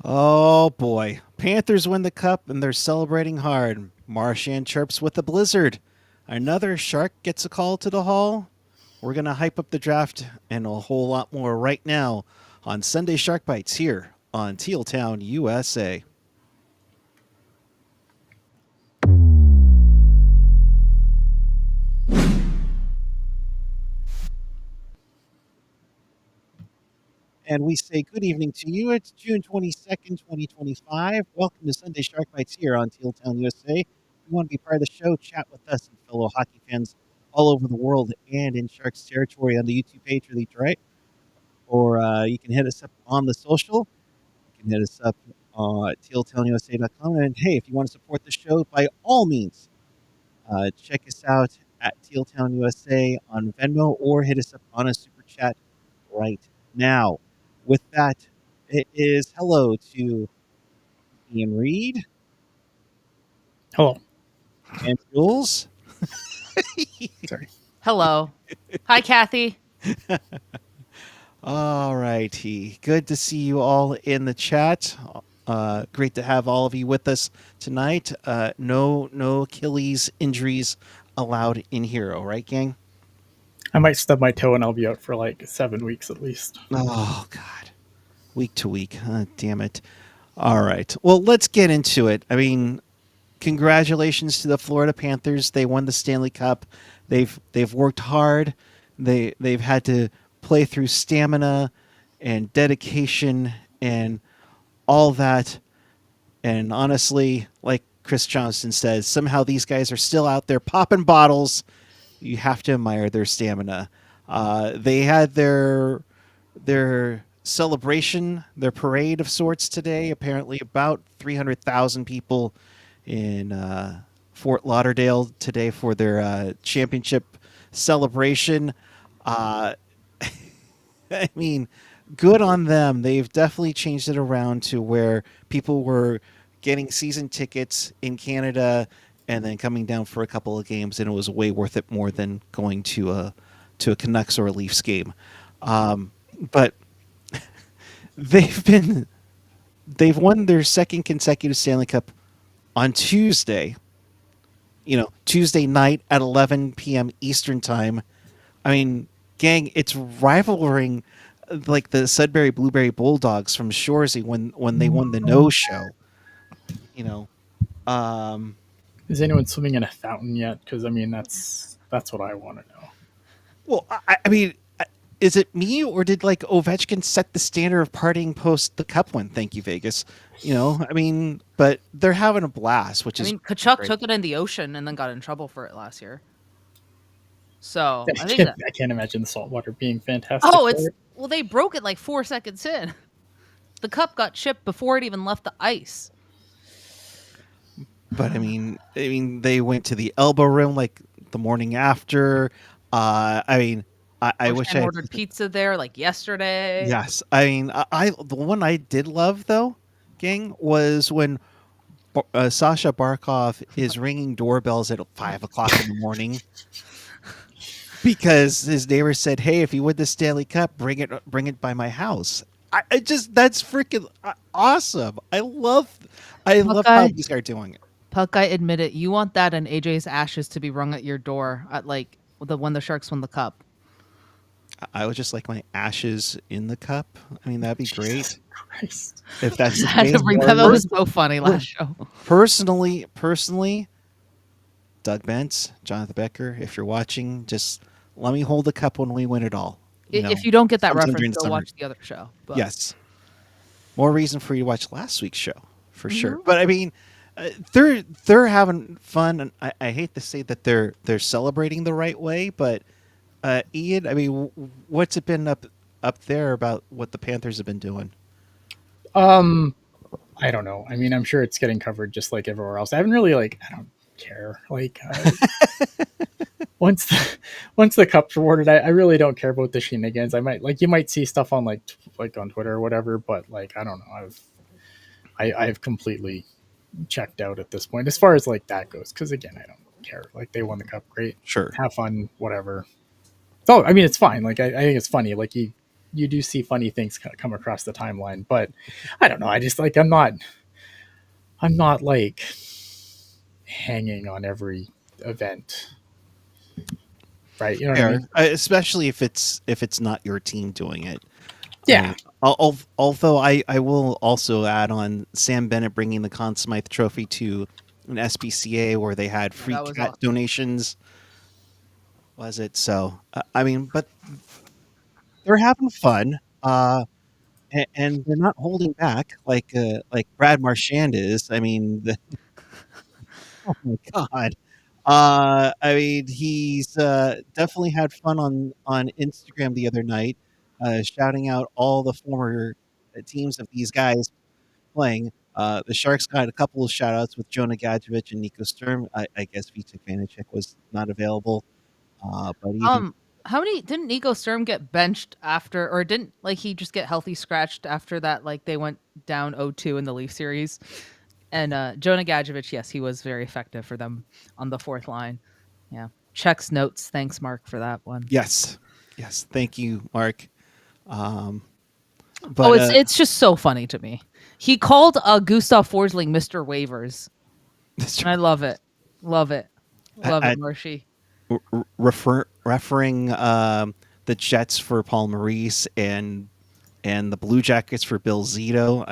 Oh boy. Panthers win the cup and they're celebrating hard. Marchand chirps with a blizzard. Another shark gets a call to the hall. We're going to hype up the draft and a whole lot more right now on Sunday Shark Bites here on Teal Town, USA. And we say good evening to you. It's June 22nd, 2025. Welcome to Sunday Shark Bites here on Teal Town, USA. If you want to be part of the show, chat with us and fellow hockey fans all over the world and in Sharks territory on the YouTube page, Really Right? Or you can hit us up on the social. You can hit us up at tealtownusa.com. And hey, if you want to support the show, by all means, check us out at Teal Town USA on Venmo or hit us up on a super chat right now. With that, it is hello to Ian Reed Hello. and Jules. Sorry. Hello. Hi, Kathy. All righty. Good to see you all in the chat. Great to have all of you with us tonight. No Achilles injuries allowed in here, all right, gang? I might stub my toe and I'll be out for like 7 weeks at least. Oh, God. Week to week. Damn it. All right. Well, let's get into it. I mean, congratulations to the Florida Panthers. They won the Stanley Cup. They've worked hard. They've had to play through stamina and dedication and all that. And honestly, like Chris Johnston says, somehow these guys are still out there popping bottles. You have to admire their stamina. They had their celebration, their parade of sorts today. Apparently, about 300,000 people in Fort Lauderdale today for their championship celebration. I mean, good on them. They've definitely changed it around to where people were getting season tickets in Canada and then coming down for a couple of games, and it was way worth it more than going to a Canucks or a Leafs game. But they've won their second consecutive Stanley Cup on Tuesday. Tuesday night at 11 p.m. Eastern time. I mean, gang, it's rivaling like the Sudbury Blueberry Bulldogs from Shoresy when they won the No Show. Is anyone swimming in a fountain yet? Because I mean, that's what I want to know. Well, I mean, is it me or did like Ovechkin set the standard of partying post the Cup win? Thank you, Vegas. I mean, but they're having a blast, which is. Kachuk great. took it in the ocean and then got in trouble for it last year. So I can't imagine the saltwater being fantastic. Well, they broke it like 4 seconds in. The cup got chipped before it even left the ice. But I mean, they went to the elbow room like the morning after. I wish I ordered pizza there like yesterday. Yes, I mean, the one I did love though, gang, was when Sasha Barkov is ringing doorbells at 5:00 in the morning because his neighbor said, "Hey, if you win the Stanley Cup, bring it by my house." I just that's freaking awesome. I love how these guys are doing it. Puckguy admitted you want that and AJ's ashes to be rung at your door at like when the Sharks won the cup. I would just like my ashes in the cup. I mean, that'd be great. Christ. If that's the I had case. to bring that was so funny last show. Personally, Doug Bentz, Jonathan Becker, if you're watching, just let me hold the cup when we win it all. If you don't get that reference, go watch the other show. But. Yes. More reason for you to watch last week's show, for sure. But I mean, they're having fun, and I hate to say that they're celebrating the right way, but Ian, I mean, what's it been up there about what the Panthers have been doing? I don't know. I mean, I'm sure it's getting covered just like everywhere else. I haven't really I don't care. Once the cup's awarded, I really don't care about the shenanigans. I might you might see stuff on like on Twitter or whatever, but I don't know. I've completely checked out at this point as far as that goes, because again, I don't care. They won the cup, great, Sure, have fun, whatever. So I mean, it's fine. I think it's funny. you do see funny things come across the timeline. But I don't know. I just like I'm not like hanging on every event, right? You know what I Fair, mean? especially if it's not your team doing it. I Yeah. mean, although I will also add on Sam Bennett bringing the Conn Smythe Trophy to an SPCA where they had free that was cat awesome. donations. Was it so? I mean, but they're having fun, and they're not holding back like Brad Marchand is. I mean, oh my god. I mean, he's definitely had fun on Instagram the other night, shouting out all the former teams of these guys playing. The Sharks got a couple of shout outs with Jonah Gadjevich and Nico Sturm. I guess Vitek Vanacek was not available, but even How many didn't Nico Sturm get benched after, or didn't like he just get healthy scratched after that? Like they went down 0-2 in the Leaf series, and Jonah Gadjevich, yes, he was very effective for them on the fourth line. Yeah, checks notes. Thanks, Mark, for that one. yes, yes, thank you, Mark. Um, Oh, but it's just so funny to me. He called Gustav Forsling Mr. Waivers, and I love it, love it, love it, I, Marshy. referring the Jets for Paul Maurice and the Blue Jackets for Bill Zito.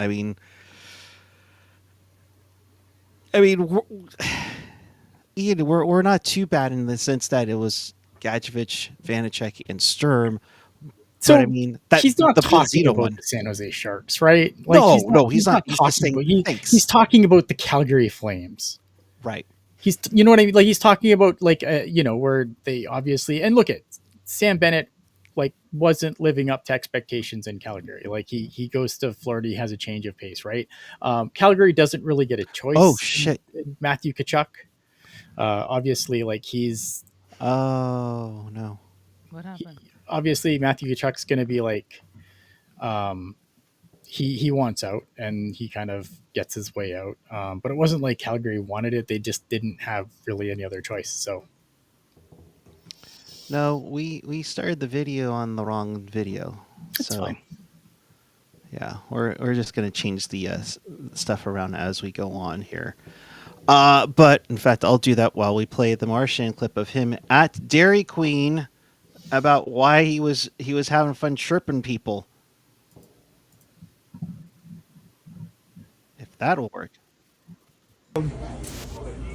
Ian, we're not too bad in the sense that it was Gadjevich, Vanacek, and Sturm. But I So mean that he's not the Bill talking Zito about one. the San Jose Sharks, right? Like No, no, he's he's not. not He's just talking saying about he's thanks. talking about the Calgary Flames. Right. He's, you know what I mean? Like he's talking about like you know, where they obviously, and look at Sam Bennett, like wasn't living up to expectations in Calgary. Like he goes to Florida, he has a change of pace, right? Calgary doesn't really get a Oh choice shit. in Matthew Tkachuk. Obviously, like Oh no. What happened? obviously Matthew Tkachuk's going to be like, um, he wants out and he kind of gets his way out. But it wasn't like Calgary wanted it; they just didn't have really any other choice. So No, we started the video on the wrong video. it's So fine. yeah, we're just gonna change the stuff around as we go on here. But in fact, I'll do that while we play the Marchand clip of him at Dairy Queen about why he was having fun chirping people. If that'll work.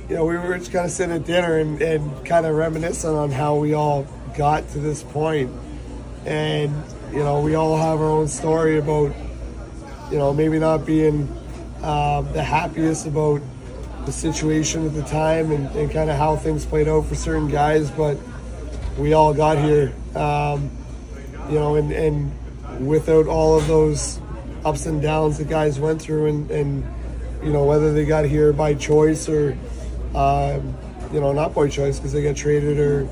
You know, we were just kind of sitting at dinner and kind of reminiscing on how we all got to this point. And, you know, we all have our own story about, you know, maybe not being the happiest about the situation at the time and kind of how things played out for certain guys. But we all got here, you know, and without all of those ups and downs that guys went through and you know, whether they got here by choice or, you know, not by choice because they got traded or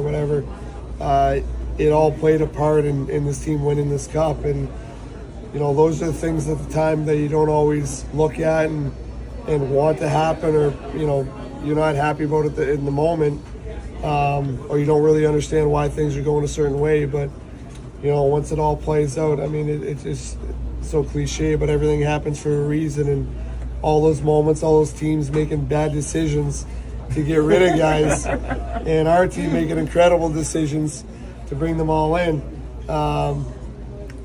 whatever, it all played a part in this team winning this cup. And, you know, those are the things at the time that you don't always look at and want to happen, or, you know, you're not happy about it in the moment, or you don't really understand why things are going a certain way. But, you know, once it all plays out, I mean, it's just so cliche, but everything happens for a reason. And all those moments, all those teams making bad decisions to get rid of guys, and our team making incredible decisions to bring them all in.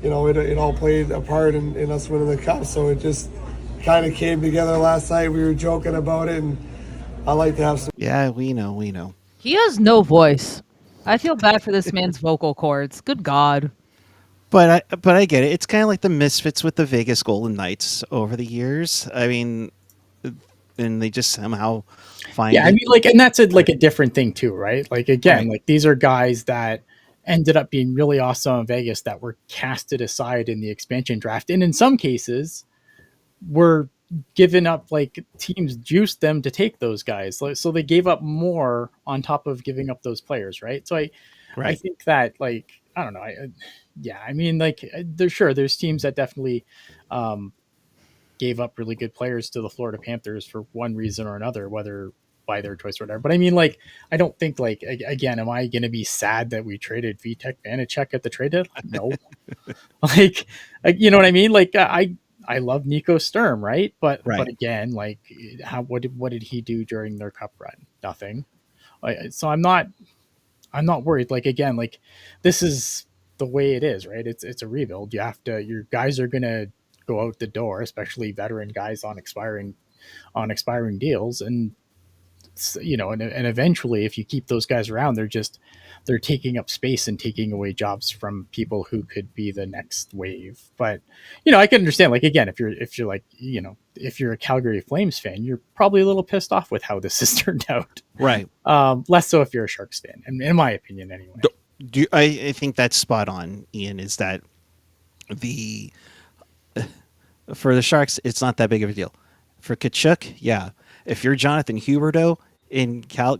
You know, it all played a part in us winning the cup. So it just kind of came together last night. We were joking about it, and I like to have some. Yeah, we know. He has no voice. I feel bad for this man's vocal cords. Good God. But I get it. It's kind of like the Misfits with the Vegas Golden Knights over the years. I mean, and they just somehow find Yeah, it. I mean, like, and that's like a different thing too, right? Like, again, Right. like these are guys that ended up being really awesome in Vegas that were casted aside in the expansion draft, and in some cases were given up. Like teams juiced them to take those guys, so they gave up more on top of giving up those players, right? So I Right. think that, like, I don't know, yeah, I mean, like, there's teams that definitely gave up really good players to the Florida Panthers for one reason or another, whether by their choice or whatever. But I mean, like, I don't think, like, again, am I going to be sad that we traded Vitek Vanacek at the trade deadline? No. like, you know what I mean? Like, I love Nico Sturm, right? But again, like, what did he do during their cup run? Nothing. So I'm not worried. Like, again, like, this is the way it is, right? It's a rebuild. You have to, your guys are gonna go out the door, especially veteran guys on expiring deals, and you know, and eventually, if you keep those guys around, they're taking up space and taking away jobs from people who could be the next wave. But you know, I can understand, like, again, if you're like, you know, if you're a Calgary Flames fan, you're probably a little pissed off with how this has turned out, right? Less so if you're a Sharks fan, in my opinion, anyway. I think that's spot on, Ian. Is that for the Sharks, it's not that big of a deal. For Tkachuk, yeah. If you're Jonathan Huberdeau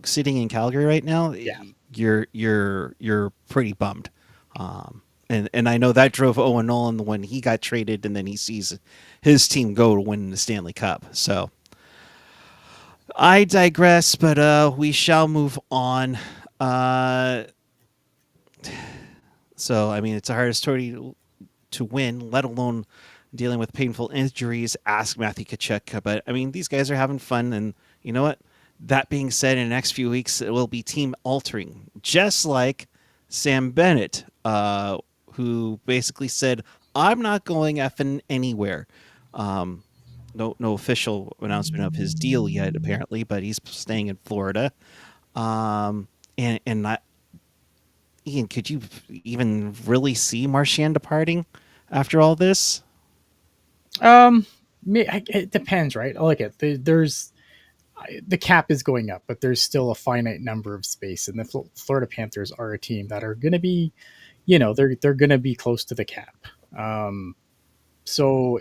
sitting in Calgary right now, yeah, you're pretty bummed. And I know that drove Owen Nolan when he got traded, and then he sees his team go to win the Stanley Cup. So I digress, but we shall move on. So I mean, it's the hardest story to win, let alone dealing with painful injuries. Ask Matthew Tkachuk. But I mean, these guys are having fun, and you know what? That being said, in the next few weeks, it will be team altering, just like Sam Bennett, who basically said, "I'm not going effing anywhere." No official announcement of his deal yet, apparently, but he's staying in Florida. And not, Ian, could you even really see Marchand departing after all this? It depends, right? Look at there's the cap is going up, but there's still a finite number of space, and the Florida Panthers are a team that are going to be, you know, they're going to be close to the cap. So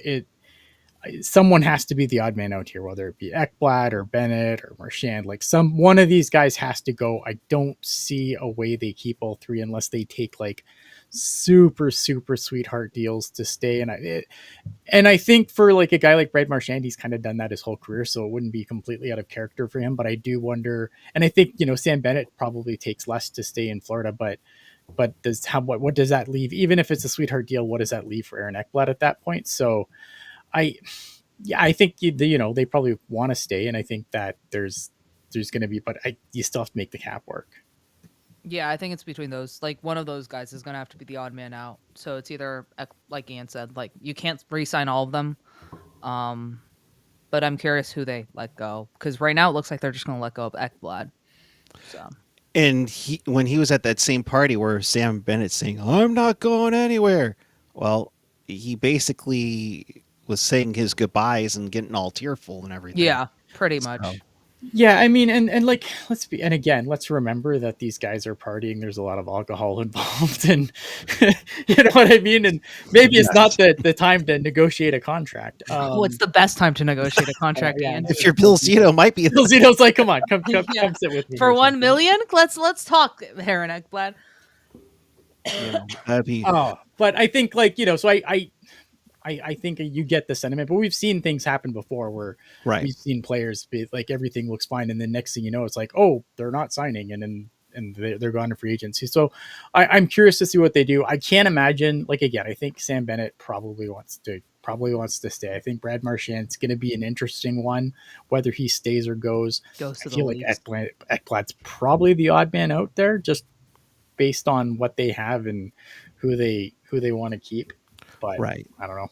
someone has to be the odd man out here, whether it be Ekblad or Bennett or Marchand. Like, one of these guys has to go. I don't see a way they keep all three unless they take like super sweetheart deals to stay. And I think for like a guy like Brad Marchand, he's kind of done that his whole career, so it wouldn't be completely out of character for him. But I do wonder, and I think, you know, Sam Bennett probably takes less to stay in Florida, but what does that leave? Even if it's a sweetheart deal, what does that leave for Aaron Ekblad at that point? So I think you know, they probably want to stay, and I think that there's going to be, but you still have to make the cap work. Yeah, I think it's between those. Like, one of those guys is going to have to be the odd man out. So it's either, like Ian said, like, you can't re-sign all of them. But I'm curious who they let go, because right now it looks like they're just going to let go of Ekblad. So. And when he was at that same party where Sam Bennett's saying, "I'm not going anywhere," well, he basically was saying his goodbyes and getting all tearful and everything. Yeah, pretty much. So. Yeah, I mean, and like, let's remember that these guys are partying. There's a lot of alcohol involved, and you know what I mean? And maybe it's not the time to negotiate a contract. It's the best time to negotiate a contract. Ian. If you're Bill Zito, might be. Bill Zito's like, come on, come sit with me. For $1 million? Let's talk, Aaron Ekblad. Yeah, that'd be. Oh, but I think, like, you know, so I think you get the sentiment, but we've seen things happen before where we've seen players be like, everything looks fine, and then next thing you know, it's like, oh, they're not signing, and they're gone to free agency. So I'm curious to see what they do. I can't imagine, like, again, I think Sam Bennett probably wants to stay. I think Brad Marchand's going to be an interesting one, whether he stays or goes. I feel like Ekblad's probably the odd man out there, just based on what they have and who they want to keep. But I don't know.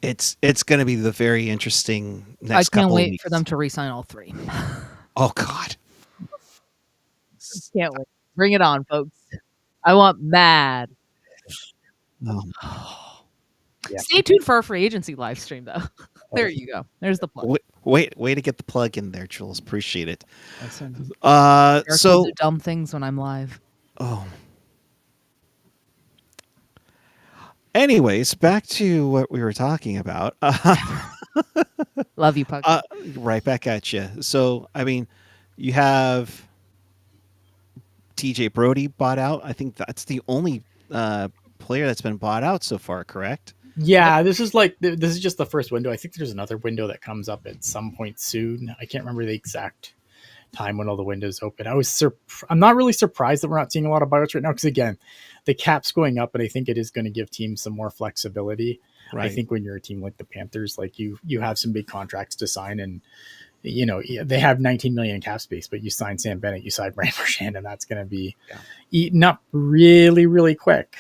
It's going to be the very interesting next couple of weeks. I can't wait for them to re-sign all three. Oh, God. Can't wait. Bring it on, folks. I want mad. Yeah. Stay tuned for our free agency live stream, though. There you go. There's the plug. Way to get the plug in there, Jules. Appreciate it. So do dumb things when I'm live. Oh. Anyways, back to what we were talking about. Love you, Puckguy. Right back at you. So, I mean, you have TJ Brody bought out. I think that's the only player that's been bought out so far, correct? Yeah, this is just the first window. I think there's another window that comes up at some point soon. I can't remember the exact time when all the windows open. I'm not really surprised that we're not seeing a lot of buyouts right now because again, the cap's going up, but I think it is going to give teams some more flexibility. Right. I think when you're a team like the Panthers, like you have some big contracts to sign, and they have 19 million cap space, but you sign Sam Bennett, you sign Brand Marchand, and that's going to be eaten up really, really quick.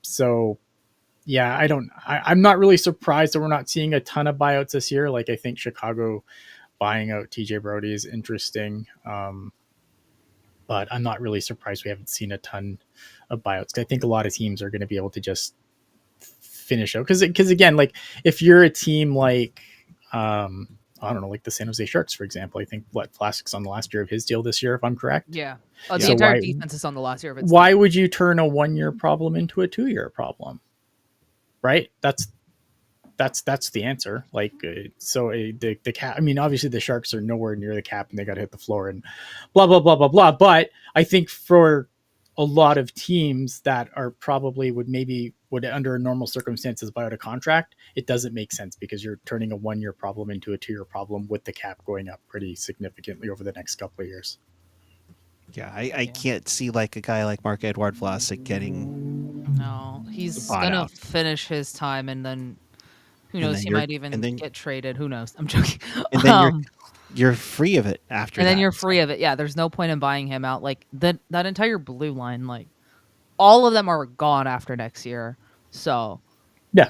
So yeah, I'm not really surprised that we're not seeing a ton of buyouts this year. Like I think Chicago buying out TJ Brody is interesting. But I'm not really surprised we haven't seen a ton of buyouts. I think a lot of teams are going to be able to just finish out. Because again, like if you're a team like, I don't know, like the San Jose Sharks, for example, I think Vlasic's on the last year of his deal this year, if I'm correct. Yeah. The entire defense is on the last year of its Why would you turn a 1-year problem into a 2-year problem? Right? That's the answer. Like, so the cap, I mean, obviously the Sharks are nowhere near the cap and they got to hit the floor and blah, blah, blah, blah, blah. But I think for a lot of teams that are probably would under normal circumstances buy out a contract, it doesn't make sense because you're turning a 1-year problem into a 2-year problem with the cap going up pretty significantly over the next couple of years. Yeah, I can't see like a guy like Marc-Edouard Vlasic getting. No, he's gonna finish his time, and then who knows? He might even get traded. Who knows? I'm joking. And then you're free of it after. And then you're free of it. Yeah, there's no point in buying him out. Like that entire blue line, like all of them are gone after next year. So yeah,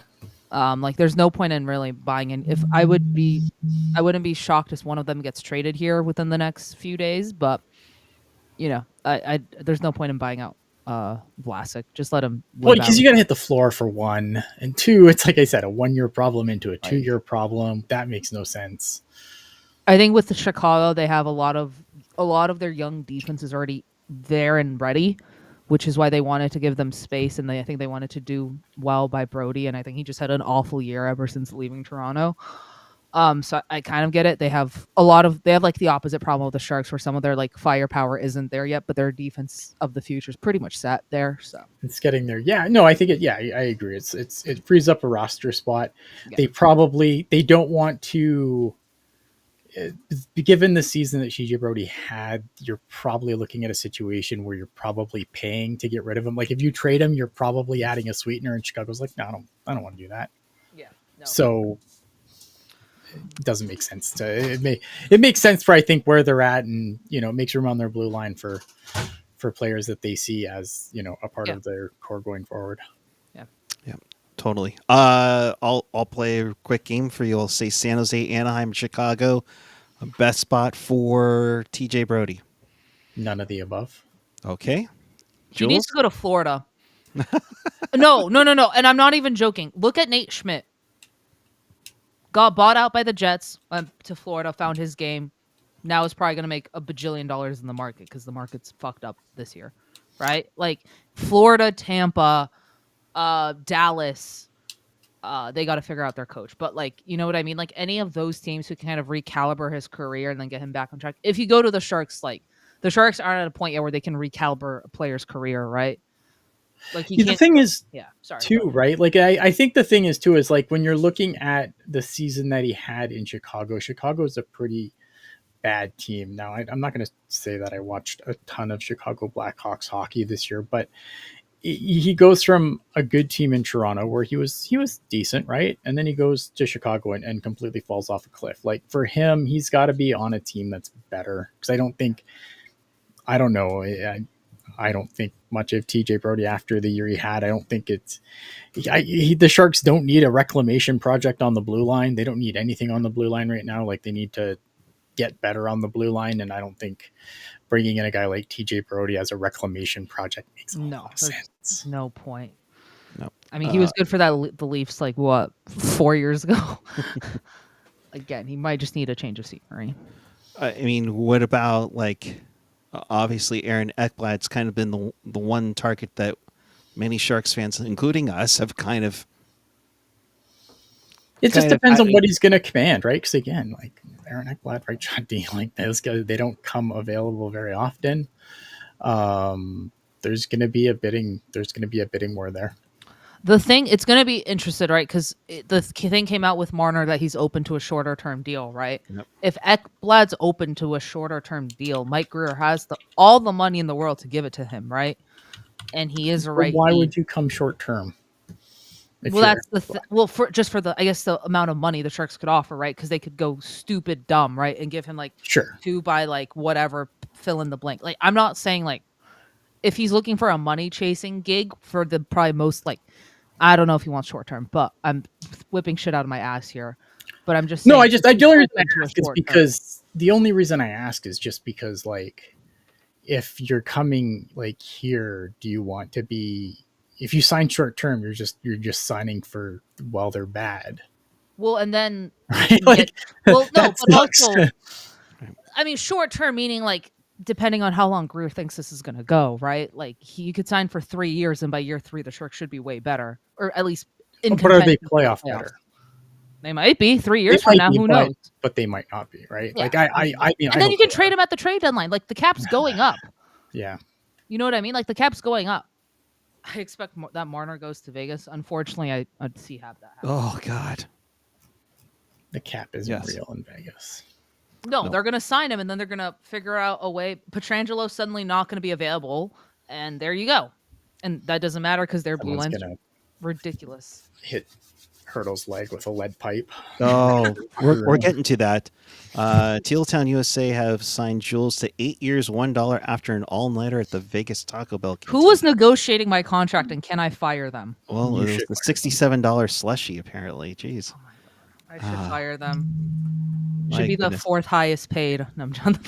like there's no point in really buying in. If I wouldn't be shocked if one of them gets traded here within the next few days. But I there's no point in buying out Vlasic. Just let him. Well, because you got to hit the floor for 1, and 2. It's like I said, a 1-year problem into a 2-year problem. That makes no sense. I think with the Chicago, they have a lot of their young defense is already there and ready, which is why they wanted to give them space, and I think they wanted to do well by Brody, and I think he just had an awful year ever since leaving Toronto. So I kind of get it. They have like the opposite problem with the Sharks, where some of their like firepower isn't there yet, but their defense of the future is pretty much set there. So it's getting there. Yeah, no, I think it. Yeah, I agree. It frees up a roster spot. Yeah. They don't want to. Given the season that TJ Brody had, you're probably looking at a situation where you're probably paying to get rid of him. Like if you trade him, you're probably adding a sweetener, and Chicago's like, no, I don't want to do that. Yeah. No. So it doesn't make sense it makes sense for I think where they're at, and it makes room on their blue line for players that they see as a part of their core going forward. Yeah, totally. I'll play a quick game for you. I'll say San Jose, Anaheim, Chicago. Best spot for TJ Brody. None of the above. Okay. Jules? He needs to go to Florida. No. And I'm not even joking. Look at Nate Schmidt. Got bought out by the Jets, went to Florida, found his game. Now is probably going to make $1 bajillion in the market because the market's fucked up this year, right? Like Florida, Tampa, Dallas, they got to figure out their coach. But like, you know what I mean? Like any of those teams who can kind of recalibrate his career and then get him back on track. If you go to the Sharks, like the Sharks aren't at a point yet where they can recalibrate a player's career, right? Like the thing is, too, right? Like I think the thing is too is like when you're looking at the season that he had in Chicago is a pretty bad team. Now I'm not going to say that I watched a ton of Chicago Blackhawks hockey this year, but he goes from a good team in Toronto where he was decent, right? And then he goes to Chicago and completely falls off a cliff. Like for him, he's got to be on a team that's better because I don't think much of TJ Brody after the year he had. I don't think the Sharks don't need a reclamation project on the blue line. They don't need anything on the blue line right now. Like they need to get better on the blue line. And I don't think bringing in a guy like TJ Brody as a reclamation project makes a lot of sense. No point. No. I mean, he was good for the Leafs like 4 years ago. Again, he might just need a change of scenery. I mean, what about like, obviously Aaron Ekblad's kind of been the one target that many Sharks fans, including us, have kind of. It just depends on what he's going to command, right? Because again, like Aaron Ekblad, right, John D, like those guys, they don't come available very often. There's going to be a bidding war there. The thing, it's going to be interested, right? Because the thing came out with Marner that he's open to a shorter term deal, right? Yep. If Ekblad's open to a shorter term deal, Mike Greer has all the money in the world to give it to him, right? And he is a right. Why would you come short term? Well, that's the for the, I guess, the amount of money the Sharks could offer, right? Because they could go stupid dumb, right, and give him like 2 by like whatever, fill in the blank. Like, I'm not saying like if he's looking for a money chasing gig for the probably most like, I don't know if he wants short term, but I'm whipping shit out of my ass here. But I'm just saying, the only reason I ask is just because like if you're coming like here, do you want to be? If you sign short term, you're just signing for while they're bad. Well, and then right? Like, no, but also, I mean, short term meaning like depending on how long Greer thinks this is going to go, right? Like you could sign for 3 years, and by year 3, the Sharks should be way better, or at least in. But are they playoff better? They might be 3 years from now. Who knows? But they might not be, right? Yeah. Like I mean, and then you can trade him at the trade deadline. Like the cap's going up. Yeah. You know what I mean? Like the cap's going up. I expect that Marner goes to Vegas. Unfortunately, I'd see have that happen. Oh God. The cap isn't real in Vegas. No, they're gonna sign him, and then they're gonna figure out a way. Petrangelo's suddenly not gonna be available, and there you go. And that doesn't matter because their blue line's ridiculous. Hit Hurdle's leg with a lead pipe. Oh, we're getting to that. Teal Town USA have signed Jules to 8 years, $1 after an all-nighter at the Vegas Taco Bell canteen. Who was negotiating my contract, and can I fire them? Well, it was the $67 slushy, apparently. Jeez. Oh my God. I should fire them. Should be the 4th highest paid. No, I'm done.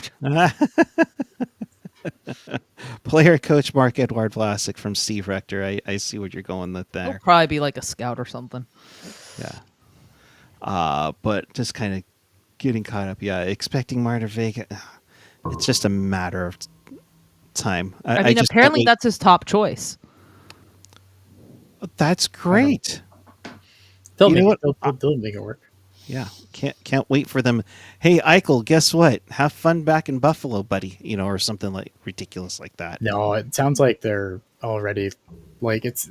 Player coach Mark Edward Vlasic from Steve Rector. I see what you're going with there. He'll probably be like a scout or something. Yeah. But just kind of getting caught up. Yeah, expecting Marner Vegas. It's just a matter of time. I mean, apparently that's his top choice. That's great. They'll make it work. Yeah, can't wait for them. Hey, Eichel, guess what? Have fun back in Buffalo, buddy. Or something like ridiculous like that. No, it sounds like they're already like it's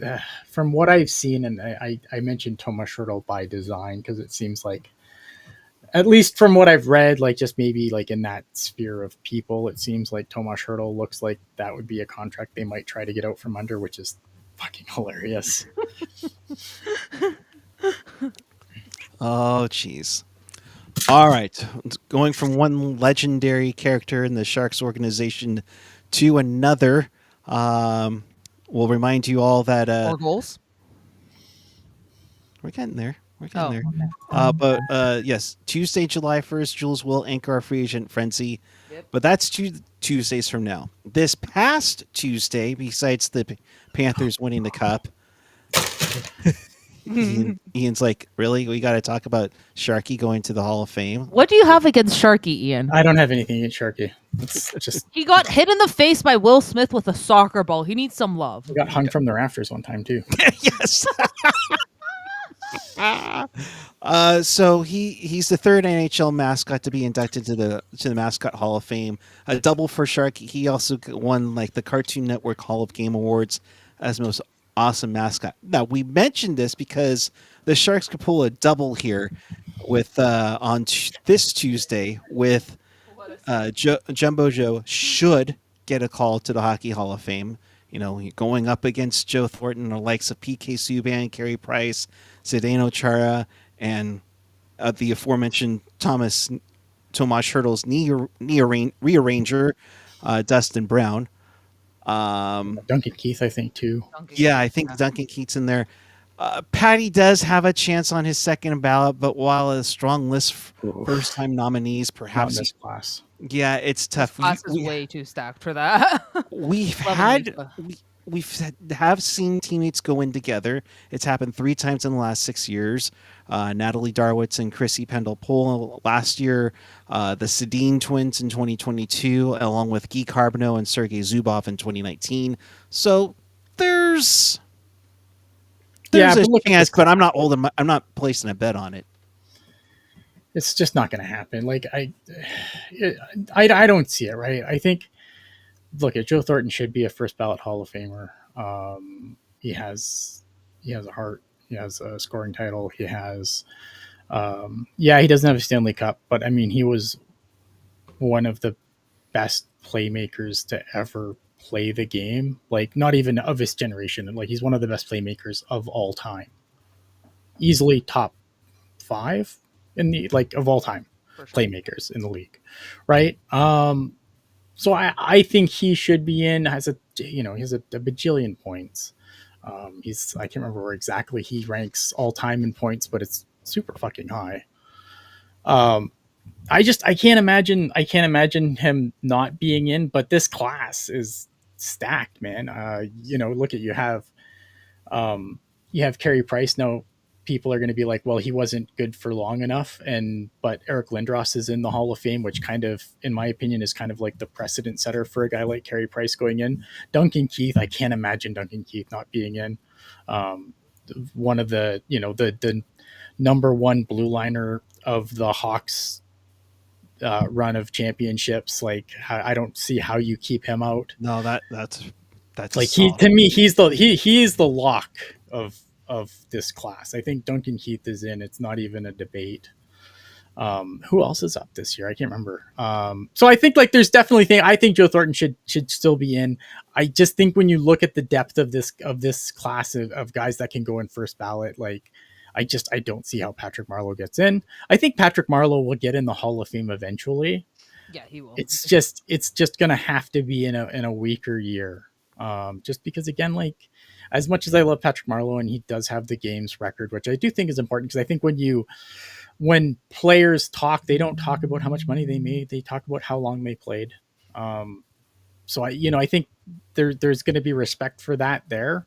from what I've seen, and I mentioned Tomas Hertl by design because it seems like, at least from what I've read, like just maybe like in that sphere of people, it seems like Tomas Hertl looks like that would be a contract they might try to get out from under, which is fucking hilarious. Oh, jeez. All right. Going from one legendary character in the Sharks organization to another. We'll remind you all that... 4 goals? We're getting there. Okay. But yes, Tuesday, July 1st, Jules will anchor our free agent frenzy. Yep. But that's 2 Tuesdays from now. This past Tuesday, besides the Panthers winning the Cup... Ian's like, really? We got to talk about Sharky going to the Hall of Fame? What do you have against Sharky, Ian? I don't have anything against Sharky. It's just he got hit in the face by Will Smith with a soccer ball. He needs some love. He got hung from the rafters one time too. Yes. So he's the 3rd NHL mascot to be inducted to the Mascot Hall of Fame. A double for Sharky. He also won like the Cartoon Network Hall of Game Awards as most awesome mascot. Now we mentioned this because the Sharks could pull a double here with on this Tuesday with Jumbo Joe should get a call to the Hockey Hall of Fame. Going up against Joe Thornton, the likes of PK Subban, Carey Price, Zdeno Chara, and the aforementioned Tomas Hertl's knee rearranger, Dustin Brown. Duncan Keith, I think, too. I think Duncan Keith's in there. Patty does have a chance on his second ballot, but while a strong list first-time nominees, perhaps not this class. Yeah, it's tough. This class is way too stacked for that. We've seen teammates go in together. It's happened 3 times in the last 6 years. Natalie Darwitz and Chrissy Pendle-Pole last year. The Sedin twins in 2022, along with Guy Carbonneau and Sergei Zubov in 2019. So there's a chance, but I'm not placing a bet on it. It's just not going to happen. Like I don't see it, right? I think, look, Joe Thornton should be a first ballot Hall of Famer. He has, a heart. He has a scoring title. He has, he doesn't have a Stanley Cup, but I mean, he was one of the best playmakers to ever play the game. Like, not even of his generation. Like, he's one of the best playmakers of all time. Easily top 5 in the of all time playmakers in the league, right? So I think he should be in. Has he has a bajillion points. I can't remember where exactly he ranks all time in points, but it's super fucking high. I can't imagine him not being in. But this class is stacked, man. Look at you have Carey Price. Now people are going to be like, well, he wasn't good for long enough, but Eric Lindros is in the Hall of Fame, which kind of, in my opinion, is kind of like the precedent setter for a guy like Carey Price going in. Duncan Keith, I can't imagine Duncan Keith not being in. One of the the number one blue liner of the Hawks run of championships. Like, I don't see how you keep him out. No, that's like to me, he's the lock of this class. I think Duncan Keith is in. It's not even a debate. Who else is up this year? I can't remember. So I think there's definitely I think Joe Thornton should still be in. I just think when you look at the depth of this class of guys that can go in first ballot, I don't see how Patrick Marleau gets in. I think Patrick Marleau will get in the Hall of Fame eventually. Yeah, he will. It's just gonna have to be in a weaker year. Just because, again, as much as I love Patrick Marleau and he does have the games record, which I do think is important, because I think when players talk, they don't talk about how much money they made. They talk about how long they played. So I think there's going to be respect for that there.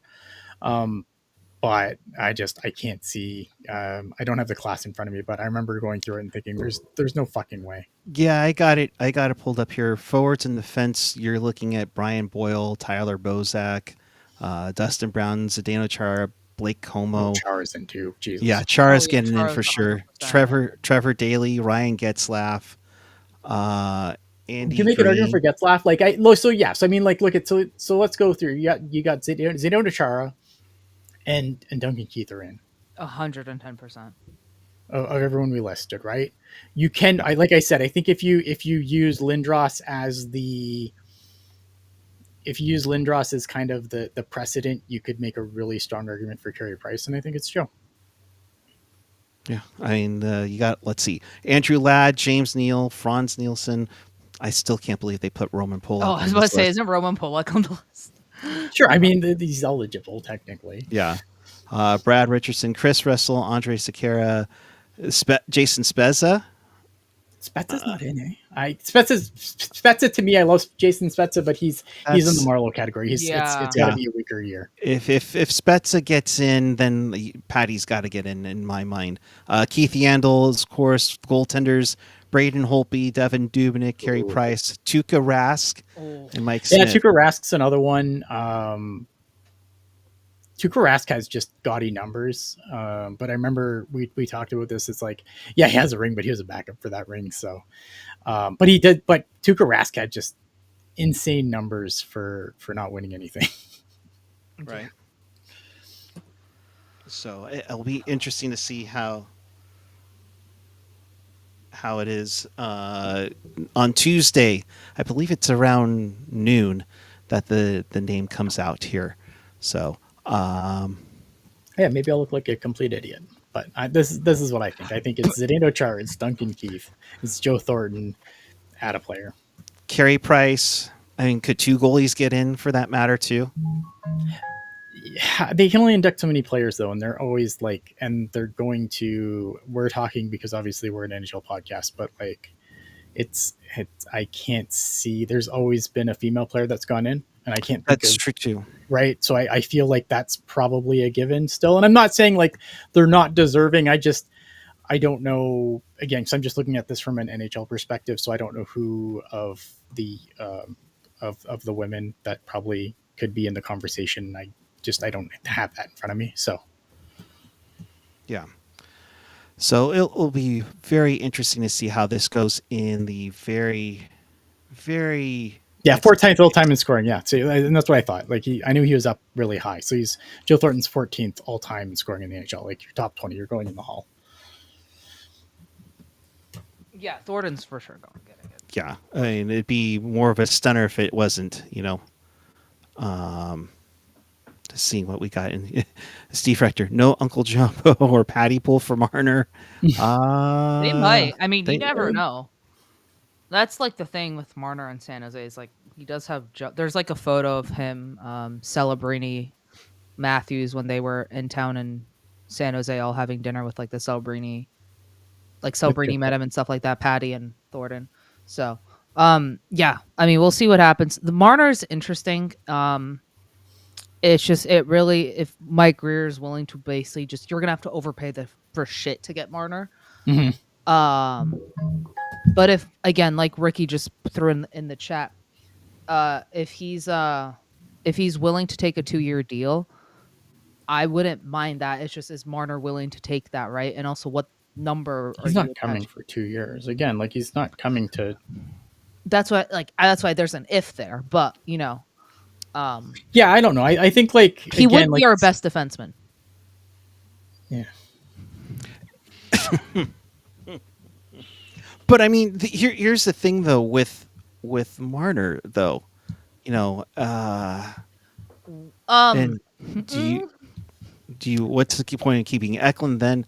But I can't see. I don't have the class in front of me, but I remember going through it and thinking, there's no fucking way. Yeah, I got it pulled up here. Forwards in the fence, you're looking at Brian Boyle, Tyler Bozak, Dustin Brown, Zdeno Chara, Blake Como. Chara's in too. Jesus. Yeah, Chara's getting in for sure. Trevor Daly, Ryan Getzlaff, Andy. You make an argument for Getzlaff, So yes, I mean, look at so let's go through. You got Zdeno Chara, and Duncan Keith are in 110% of everyone we listed, right? You can, like I said, I think if you use Lindros as kind of the precedent, you could make a really strong argument for Carey Price, and I think it's Joe. Yeah, I mean, you got, let's see, Andrew Ladd, James Neal, Franz Nielsen. I still can't believe they put Roman Polak. Oh, I was about to say, isn't Roman Polak on the list? Sure, I mean, he's eligible technically. Yeah. Brad Richardson, Chris Russell, Andre Sekera, Jason Spezza. Spezza's not in, eh? Spezza, to me, I love Jason Spezza, but he's in the Marleau category. It's got to be a weaker year. If Spezza gets in, then Patty's got to get in my mind. Keith Yandel, of course, goaltenders. Braden Holtby, Devin Dubnyk, Carey Price, Tuukka Rask, and Mike Smith. Yeah, Tuukka Rask's another one. Tuukka Rask has just gaudy numbers, but I remember we talked about this. It's he has a ring, but he was a backup for that ring. So, but Tuukka Rask had just insane numbers for not winning anything. Right. So it'll be interesting to see how it is on Tuesday. I believe it's around noon that the name comes out here. So. Yeah, maybe I'll look like a complete idiot, but this is what I think. I think it's Zdeno Chara, it's Duncan Keith, it's Joe Thornton, add a player. Carey Price. I mean, could 2 goalies get in for that matter too? Yeah, they can only induct so many players though, and they're always and they're going to. We're talking because obviously we're an NHL podcast, but it's I can't see. There's always been a female player that's gone in. And I can't think that's true too. Right. So I feel like that's probably a given still. And I'm not saying they're not deserving. I don't know, again, because I'm just looking at this from an NHL perspective. So I don't know who of the of the women that probably could be in the conversation. I don't have that in front of me. So yeah. So it'll be very interesting to see how this goes in the very, very Yeah, That's 4th all time in scoring. Yeah, so and that's what I thought. Like I knew he was up really high. So he's Joe Thornton's 14th all time in scoring in the NHL. Like your top 20, you're going in the Hall. Yeah, Thornton's for sure going getting it. Yeah, I mean, it'd be more of a stunner if it wasn't, seeing what we got in Steve Rector. No Uncle Jumbo or Patty Pool for Marner. They might. I mean, they- you never know. That's like the thing with Marner and San Jose is like he does have. There's like a photo of him, Celebrini, Matthews when they were in town in San Jose, all having dinner with like the Celebrini, like Celebrini met him and stuff like that. Patty and Thornton. So, yeah. I mean, we'll see what happens. The Marner's interesting. It's just if Mike Greer is willing to basically just you're gonna have to overpay for shit to get Marner. Mm-hmm. But if again, like Ricky just threw in the chat, if he's willing to take a 2-year deal, I wouldn't mind that. It's just is Marner willing to take that, right? And also, what number? He's not coming for 2 years again. Like he's not coming to. That's why there's an if there, but Yeah, I don't know. I think like he would be our best defenseman. Yeah. But I mean, here's the thing though with Marner though, and do you what's the key point in keeping Eklund then?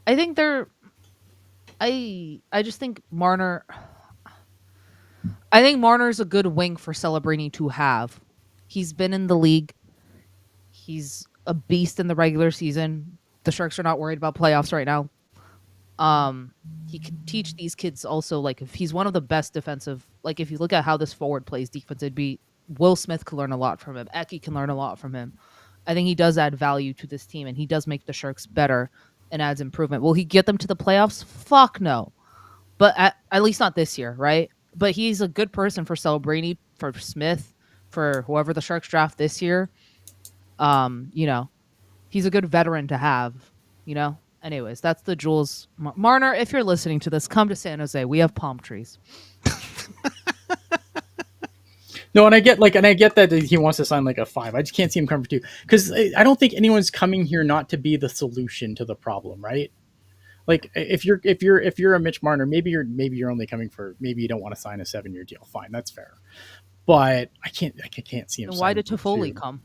I think I just think Marner. I think Marner's a good wing for Celebrini to have. He's been in the league. He's a beast in the regular season. The Sharks are not worried about playoffs right now. He can teach these kids also, like, if he's one of the best defensive, like, if you look at how this forward plays defense, it'd be Will Smith could learn a lot from him. Eki can learn a lot from him. I think he does add value to this team, and he does make the Sharks better and adds improvement. Will he get them to the playoffs? Fuck no. But at least not this year, right? But he's a good person for Celebrini, for Smith, for whoever the Sharks draft this year. He's a good veteran to have, Anyways, that's the Jules. Marner, if you're listening to this, come to San Jose. We have palm trees. No, and I get that he wants to sign like a 5. I just can't see him coming for 2 because I don't think anyone's coming here not to be the solution to the problem, right? Like if you're a Mitch Marner, maybe you're only coming for, maybe you don't want to sign a 7-year deal. Fine, that's fair. But I can't see him. And why did Toffoli come?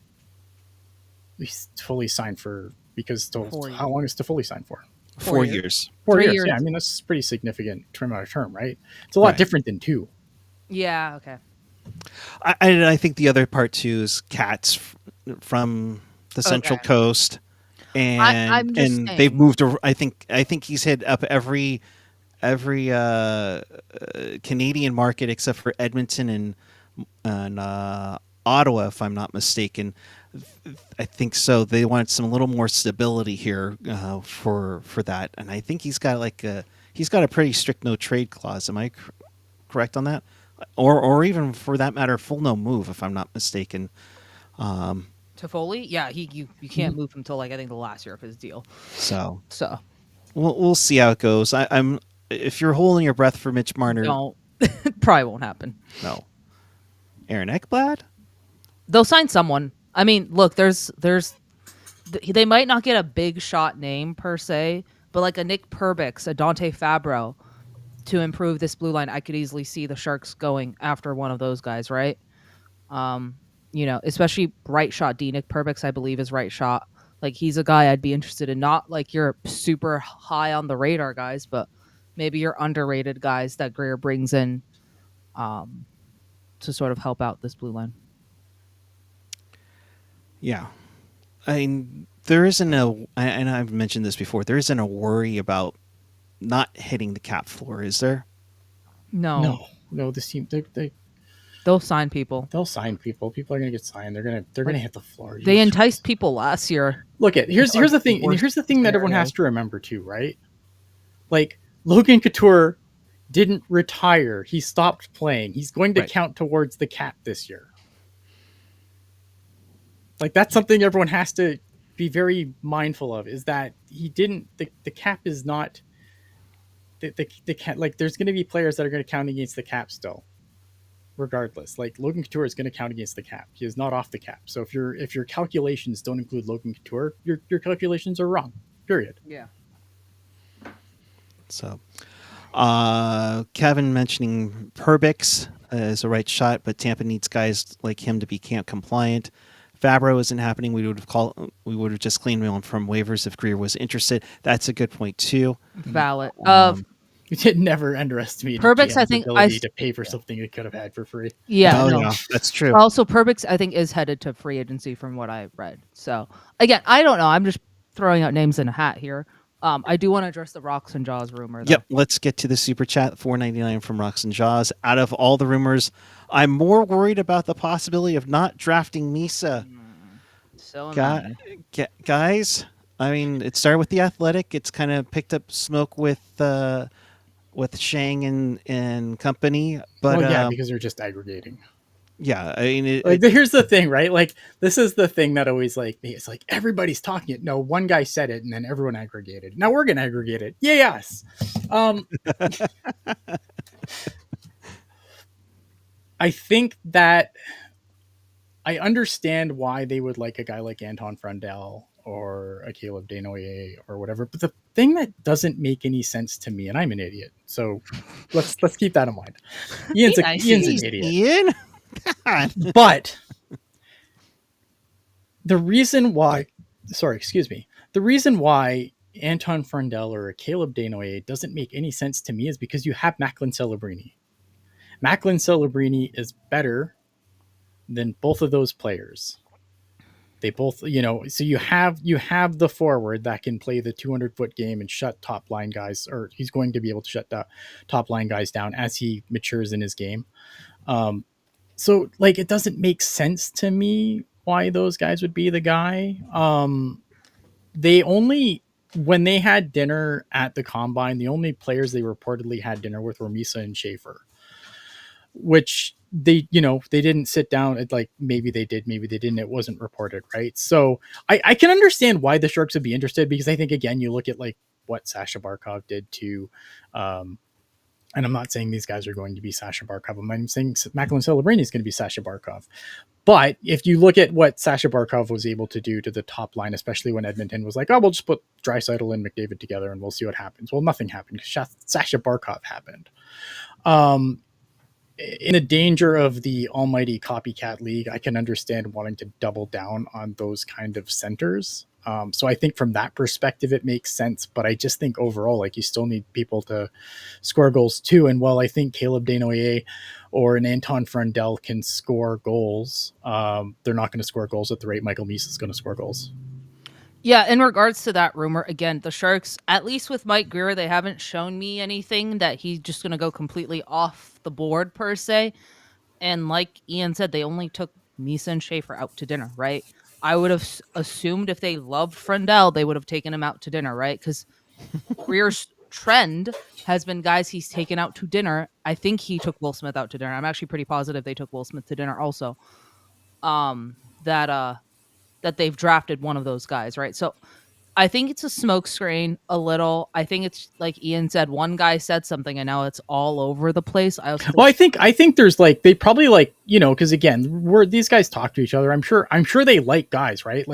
He's fully signed for how long is Toffoli signed for? 4 years. 4 3 years. Yeah, I mean that's pretty significant term, right? It's a lot different than 2. Yeah. Okay. I think the other part too is cats from the Central Coast, and they've moved. I think he's hit up every Canadian market except for Edmonton and Ottawa, if I'm not mistaken. I think so. They want some little more stability here for that, and I think he's got a pretty strict no trade clause. Am I correct on that? Or even for that matter, full no move, if I'm not mistaken. Toffoli, yeah, you can't move him till I think the last year of his deal. So we'll see how it goes. I'm if you're holding your breath for Mitch Marner, no, probably won't happen. No. Aaron Ekblad? They'll sign someone. I mean, look, they might not get a big shot name per se, but like a Nick Perbix, a Dante Fabro, to improve this blue line, I could easily see the Sharks going after one of those guys, right? Especially right shot D. Nick Perbix, I believe, is right shot. Like, he's a guy I'd be interested in. Not like your super high on the radar guys, but maybe your underrated guys that Greer brings in to sort of help out this blue line. Yeah. I mean, there isn't and I've mentioned this before, there isn't a worry about not hitting the cap floor, is there? No. This team, they'll sign people. They'll sign people. People are going to get signed. They're going to hit the floor. They enticed people last year. Look here's the thing. And here's the thing that everyone has to remember too, right? Like, Logan Couture didn't retire. He stopped playing. He's going to count towards the cap this year. Like, that's something everyone has to be very mindful of, is that he didn't, the cap is not, the cap, like, there's going to be players that are going to count against the cap still. regardless. Like Logan Couture is going to count against the cap. He is not off the cap. So if your calculations don't include Logan Couture, your calculations are wrong. Period. Yeah. So, Kevin mentioning Perbix is a right shot, but Tampa needs guys like him to be camp compliant. Fabro isn't happening. We would have just cleaned him from waivers if Greer was interested. That's a good point too. Valid. You did never underestimate Perbix, I GM's think ability to pay for something they could have had for free. Yeah, Oh, no. yeah, that's true. Also, Perbix, I think, is headed to free agency from what I read. So, again, I don't know. I'm just throwing out names in a hat here. I do want to address the Rocks and Jaws rumor, though. Yep, let's get to the super chat. $4.99 from Rocks and Jaws. Out of all the rumors, I'm more worried about the possibility of not drafting Misa. So am I. Guys, I mean, it started with the Athletic. It's kind of picked up smoke with Shang and company. But Well, yeah, because they're just aggregating. Yeah, I mean, here's the thing, right? Like, this is the thing that always it's like everybody's talking it. No, one guy said it, and then everyone aggregated. Now we're gonna aggregate it. Yes. I think that I understand why they would like a guy like Anton Frondell or a Caleb Desnoyers or whatever. But the thing that doesn't make any sense to me, and I'm an idiot, so let's keep that in mind. Ian's an idiot. Ian? But the reason why Anton Frondell or Caleb Desnoyers doesn't make any sense to me is because you have Macklin Celebrini. Macklin Celebrini is better than both of those players. They both, so you have the forward that can play the 200-foot game and shut top line guys, or he's going to be able to shut the top line guys down as he matures in his game. So it doesn't make sense to me why those guys would be the guy. When they had dinner at the combine, the only players they reportedly had dinner with were Misa and Schaefer, which they didn't sit down at, maybe they did, maybe they didn't. It wasn't reported. Right. So I can understand why the Sharks would be interested, because I think, again, you look at what Sasha Barkov did to, and I'm not saying these guys are going to be Sasha Barkov. I'm saying Macklin Celebrini is going to be Sasha Barkov. But if you look at what Sasha Barkov was able to do to the top line, especially when Edmonton was like, oh, we'll just put Draisaitl and McDavid together and we'll see what happens. Well, nothing happened because Sasha Barkov happened. In a danger of the almighty copycat league, I can understand wanting to double down on those kind of centers. So I think from that perspective, it makes sense. But I just think overall, you still need people to score goals too. And while I think Caleb Desnoyers or an Anton Frondell can score goals, they're not going to score goals at the rate Michael Misa is going to score goals. Yeah, in regards to that rumor, again, the Sharks, at least with Mike Greer, they haven't shown me anything that he's just going to go completely off the board per se. And like Ian said, they only took Misa and Schaefer out to dinner, right? I would have assumed if they loved Frondell, they would have taken him out to dinner, right? Because Greer's trend has been guys he's taken out to dinner. I think he took Will Smith out to dinner. I'm actually pretty positive they took Will Smith to dinner also. That they've drafted one of those guys, right? So I think it's a smokescreen a little. I think it's like Ian said, one guy said something and now it's all over the place. I think there's they probably because again, these guys talk to each other. I'm sure they like guys, right?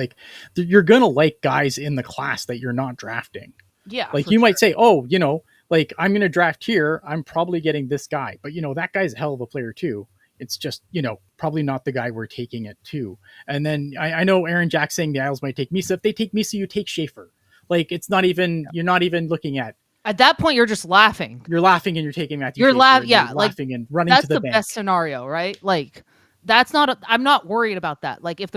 You're going to like guys in the class that you're not drafting. Yeah. You might say, oh, I'm going to draft here. I'm probably getting this guy, but that guy's a hell of a player too. It's just, probably not the guy we're taking it to. And then I know Aaron Jack saying the Isles might take Misa. If they take Misa, you take Schaefer. It's not even, you're not even looking at that point, you're just laughing. You're laughing and you're taking Matthew. You're laughing. Yeah. Laughing and running to the bank. That's the best scenario, right? That's not, I'm not worried about that. If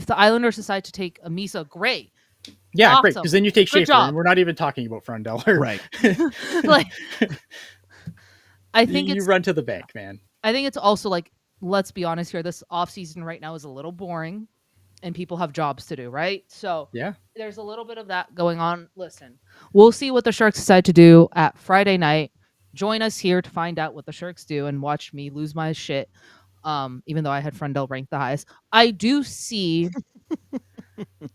the Islanders decide to take a Misa, great. Yeah, awesome. great. Because then you take Good Schaefer job. and we're not even talking about Frondell. Right. I think you run to the bank, man. I think it's also let's be honest here. This offseason right now is a little boring and people have jobs to do, right? So yeah, there's a little bit of that going on. Listen, we'll see what the Sharks decide to do at Friday night. Join us here to find out what the Sharks do and watch me lose my shit. Even though I had Frondell ranked the highest. I do see,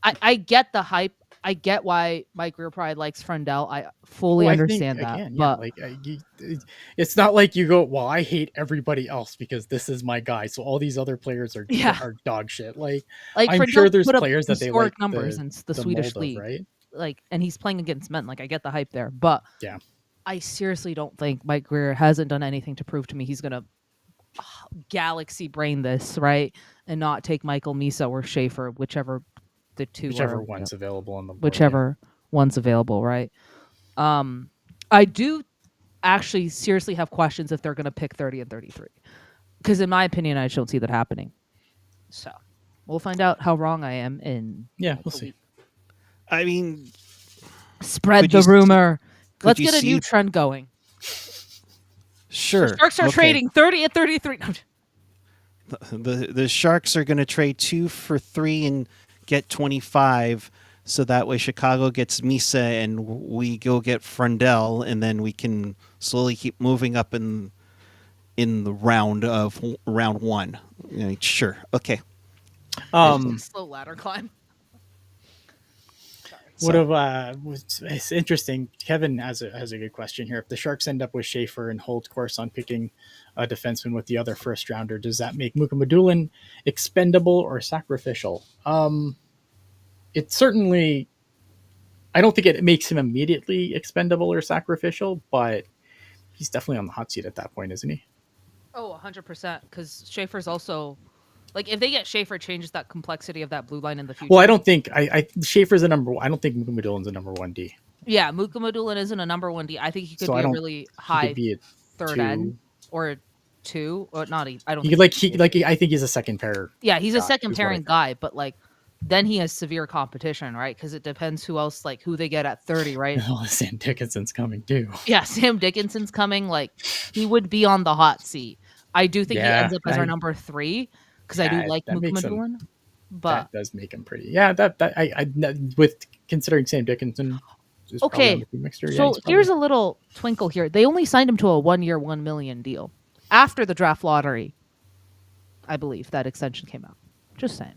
I get the hype. I get why Mike Greer probably likes Frondell. I fully Well, I understand think, that. again, But it's not like you go, well, I hate everybody else because this is my guy, so all these other players are yeah, are dog shit. Like, like I'm Frondell sure there's put up players that they like historic numbers in the Swedish mold of, league. right? Like, and he's playing against men. Like, I get the hype there, but Yeah. I seriously don't think Mike Greer hasn't done anything to prove to me he's gonna galaxy brain this, right, and not take Michael Misa or Schaefer, whichever the two Whichever are, one's available on the board. whichever one's available, right? I do actually seriously have questions if they're going to pick 30 and 33, because in my opinion, I just don't see that happening. So we'll find out how wrong I am in We'll see. I mean, spread the rumor. Let's you get a see- new trend going. sure. The Sharks are okay. trading 30 and 33. No, The Sharks are going to trade 2 for 3 and get 25, so that way Chicago gets Misa and we go get Frondell, and then we can slowly keep moving up in the round one. Sure, okay. slow ladder climb. It's interesting. Kevin has a good question here. If the Sharks end up with Schaefer and hold course on picking a defenseman with the other first rounder, does that make Mukamadulin expendable or sacrificial? It certainly, I don't think it makes him immediately expendable or sacrificial, but he's definitely on the hot seat at that point, isn't he? Oh, 100%. Because Schaefer's also, like, if they get Schaefer, it changes that complexity of that blue line in the future. Well, I don't think Schaefer's a number one. I don't think Mukamudulin's a number 1D. Yeah, Mukamadulin isn't a number 1D. I think he could So be I a don't- really He high could be a third 2. end or a 2, or not even. I don't. He think could I think he's a second pair. yeah, he's a guy, second is what I pairing think. guy, but like then he has severe competition, right? Because it depends who else, like who they get at 30, right? Oh, Sam Dickinson's coming too. Yeah, Sam Dickinson's coming. Like he would be on the hot seat. I do think he ends up as our number 3 because I do like that makes him- Mukamadulin. But That does make him pretty. Yeah, I with considering Sam Dickinson. Is okay, probably on the mixture, so he's here's probably- a little twinkle here. They only signed him to a 1-year, $1 million deal after the draft lottery. I believe that extension came out. Just saying.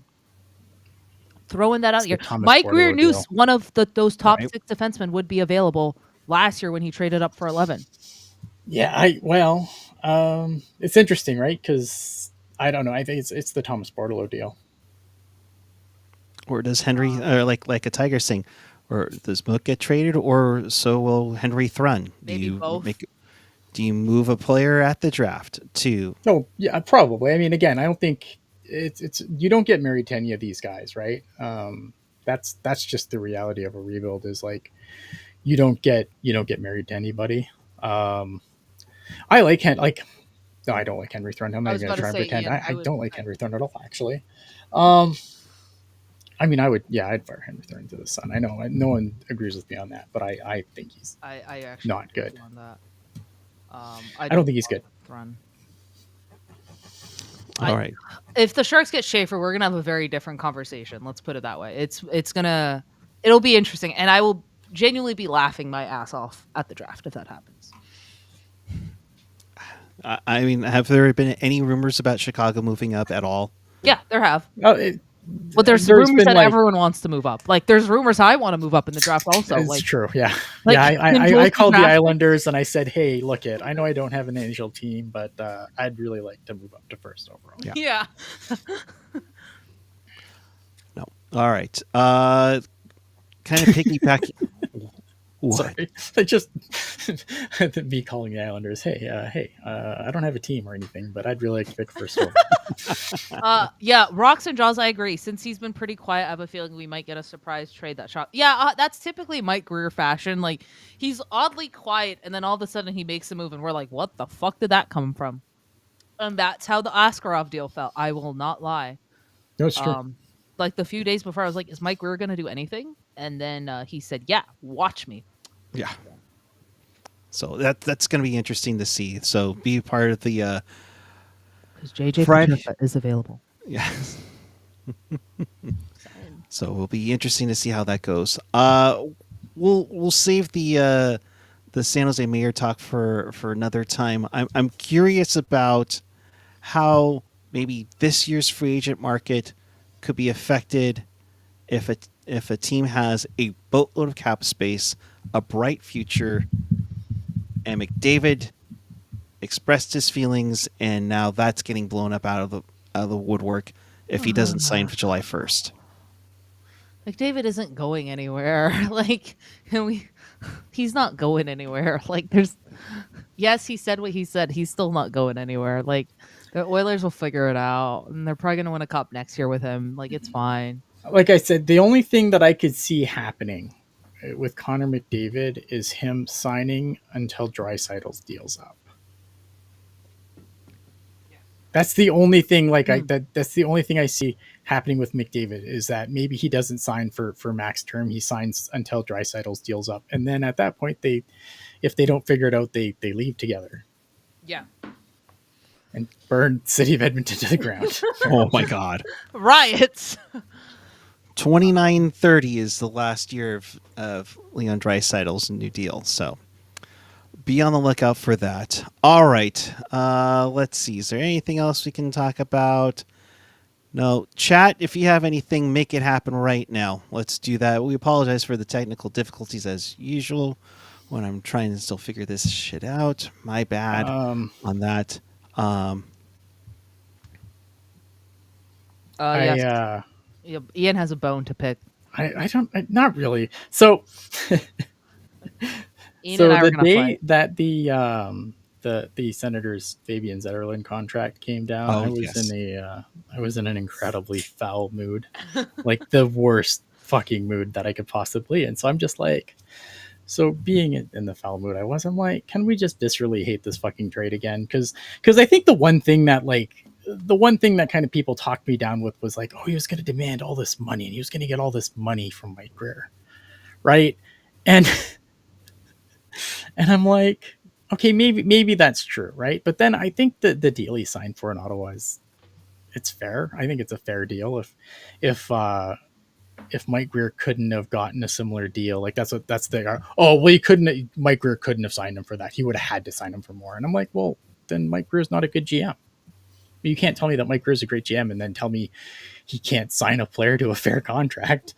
Throwing that out It's here. the Thomas Mike Bordelot Greer knew deal. one of those top Right. 6 defensemen would be available last year when he traded up for 11. Yeah, it's interesting, right? Because I don't know. I think it's the Thomas Bordelot deal. Or does Henry, or like a Tiger saying, or does Mook get traded, or so will Henry Thrun? Maybe both. Do you move a player at the draft to? No, yeah, probably. I mean, again, I don't think it's you don't get married to any of these guys, right? That's just the reality of a rebuild. Is like you don't get married to anybody. I like no, I don't like Henry Thrun. I'm I not was even about gonna to try and say, pretend. Ian, I don't like I- Henry Thrun at all, actually. I mean, I'd fire Henry Thrun to the sun. I know no one agrees with me on that, but I think he's I actually not good. on that. I don't think he's good. Thrun. All right. If the Sharks get Schaefer, we're gonna have a very different conversation. Let's put it that way. It'll be interesting, and I will genuinely be laughing my ass off at the draft if that happens. I mean, have there been any rumors about Chicago moving up at all? Yeah, there have. Oh, But there's There's rumors been, that everyone wants to move up. Like there's rumors I want to move up in the draft also. it's Like true. Yeah. like, Yeah. can Jules I be called the drafted? Islanders and I said, hey, look it. I know I don't have an NHL team, but I'd really like to move up to first overall. Yeah. yeah. No. All right. Kind of piggybacking. What? Sorry. I just me calling the Islanders, hey, I don't have a team or anything, but I'd really like to pick first overall. Yeah, Rocks and Jaws, I agree. Since he's been pretty quiet, I have a feeling we might get a surprise trade that shot. Yeah, that's typically Mike Greer fashion. Like, he's oddly quiet, and then all of a sudden he makes a move, and we're like, what the fuck did that come from? And that's how the Askarov deal felt. I will not lie. No, it's true. Like, the few days before, I was like, is Mike Greer going to do anything? And then he said, yeah, watch me. Yeah. So that's going to be interesting to see. So be part of the Because JJ Friday- Petrarca is available. yeah. So it'll be interesting to see how that goes. We'll save the San Jose Mayor talk for another time. I'm curious about how maybe this year's free agent market could be affected if if a team has a boatload of cap space, a bright future, and McDavid expressed his feelings, and now that's getting blown up out of the woodwork if he doesn't sign for July 1st. McDavid isn't going anywhere. He's not going anywhere. Yes, he said what he said. He's still not going anywhere. The Oilers will figure it out, and they're probably gonna win a cup next year with him. It's fine. Like I said, the only thing that I could see happening with Connor McDavid is him signing until Draisaitl's deal's up. That's the only thing. That's the only thing I see happening with McDavid is that maybe he doesn't sign for max term. He signs until Draisaitl's deal's up, and then at that point, if they don't figure it out, they leave together. Yeah. And burn City of Edmonton to the ground. Oh my God! Riots. 29-30 is the last year of Leon Draisaitl's new deal, so be on the lookout for that. All right, let's see. Is there anything else we can talk about? No. Chat, if you have anything, make it happen right now. Let's do that. We apologize for the technical difficulties as usual when I'm trying to still figure this shit out. My bad on that. Yes. Ian has a bone to pick. Not really. So, Ian and I the gonna day play. that the Senators Fabian Zetterlund contract came down, I was in an incredibly foul mood, like the worst fucking mood that I could possibly. And so I'm just like, so being in the foul mood, I wasn't like, can we just viscerally hate this fucking trade again? Because I think the one thing that kind of people talked me down with was like, oh, he was going to demand all this money and he was going to get all this money from Mike Grier, right? And I'm like, okay, maybe that's true, right? But then I think that the deal he signed for in Ottawa it's fair. I think it's a fair deal. If Mike Grier couldn't have gotten a similar deal, Mike Grier couldn't have signed him for that. He would have had to sign him for more. And I'm like, well, then Mike Grier's not a good GM. You can't tell me that Mike Grier's a great GM and then tell me he can't sign a player to a fair contract.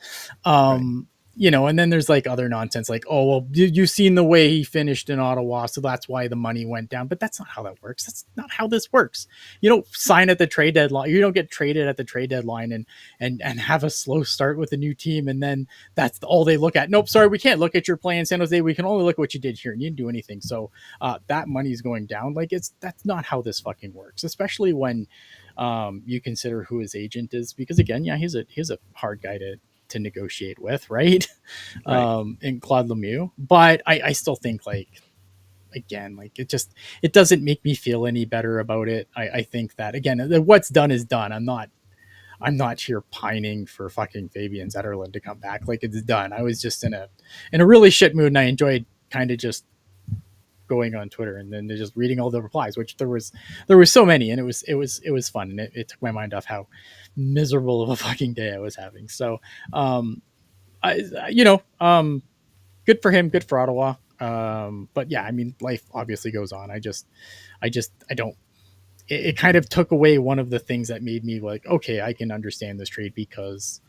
Right. And then there's other nonsense like, oh, well, you've seen the way he finished in Ottawa, so that's why the money went down. But that's not how that works. That's not how this works. You don't sign at the trade deadline. You don't get traded at the trade deadline and have a slow start with a new team. And then that's all they look at. Nope, sorry, we can't look at your play in San Jose. We can only look at what you did here, and you didn't do anything. So that money's going down. That's not how this fucking works, especially when you consider who his agent is. Because again, yeah, he's a hard guy to negotiate with, right? In Claude Lemieux. But I still think it doesn't make me feel any better about it. I think that again, what's done is done. I'm not here pining for fucking Fabian Zetterlund to come back. It's done. I was just in a really shit mood, and I enjoyed kind of just going on Twitter and then just reading all the replies, which there was so many, and it was fun, and it took my mind off how miserable of a fucking day I was having. So good for him, good for Ottawa. But yeah, I mean, life obviously goes on. I don't, it kind of took away one of the things that made me like, okay, I can understand this trade, because